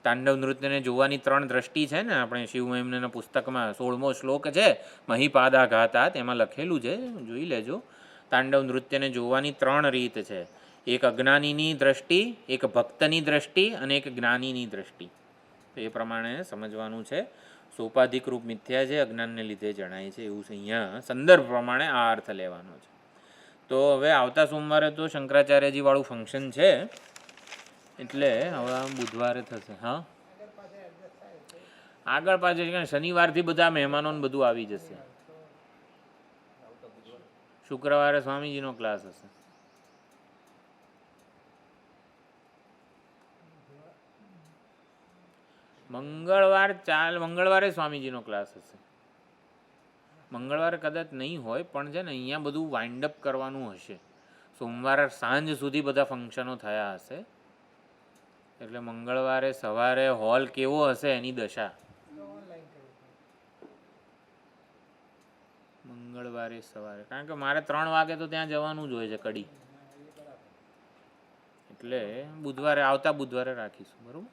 તાંડવ નૃત્યને જોવાની 3 દ્રષ્ટિ છે ને, આપણે શિવમહિમ્નના પુસ્તકમાં 16મો શ્લોક છે, મહીપાદા ઘાતા, તેમાં લખેલું છે, જોઈ લેજો. તાંડવ નૃત્યને જોવાની 3 રીત છે. એક અજ્ઞાનીની દ્રષ્ટિ, એક ભક્તની દ્રષ્ટિ અને એક જ્ઞાનીની દ્રષ્ટિ. તો એ પ્રમાણે સમજવાનું છે. સોપાધિક રૂપ મિથ્યા છે, અજ્ઞાનને લીધે જણાય છે એવું છે. અહીંયા સંદર્ભ પ્રમાણે આ અર્થ લેવાનો છે. તો હવે આવતા સોમવારે તો શંકરાચાર્યજી વાળું ફંક્શન છે, એટલે હવે બુધવારે થશે. હા, આગળ પાછળ શનિવારથી બધા મહેમાનોને બધું આવી જશે. શુક્રવારે સ્વામીજીનો ક્લાસ હશે. મંગળવારે સ્વામીજીનો ક્લાસ હશે. મંગળવારે કદાચ નહીં હોય, પણ છે ને અહીંયા બધું વાઇન્ડ અપ કરવાનું હશે. સોમવારે સાંજ સુધી બધા ફંક્શનો થયા હશે, એટલે મંગળવારે સવારે હોલ કેવો હશે એની દશા. મંગળવારે સવારે, કારણ કે મારે 3 વાગે તો ત્યાં જવાનું જ હોય છે કડી, એટલે બુધવારે, આવતા બુધવારે રાખીશું, બરાબર.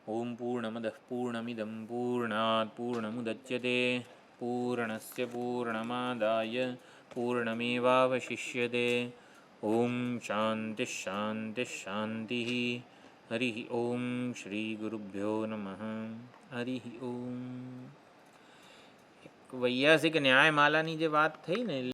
ઓમ પૂર્ણમદઃ પૂર્ણમિદં પૂર્ણાત પૂર્ણમુદચ્યતે પૂર્ણસ્ય પૂર્ણમાદાય પૂર્ણમેવાવશિષ્યતે. ઓમ શાંતિ શાંતિ શાંતિ. હરિ ઓમ શ્રી ગુરુભ્યો નમઃ. હરિ ઓમ. વૈયાસિક ન્યાયમાલાની જે વાત થઈ ને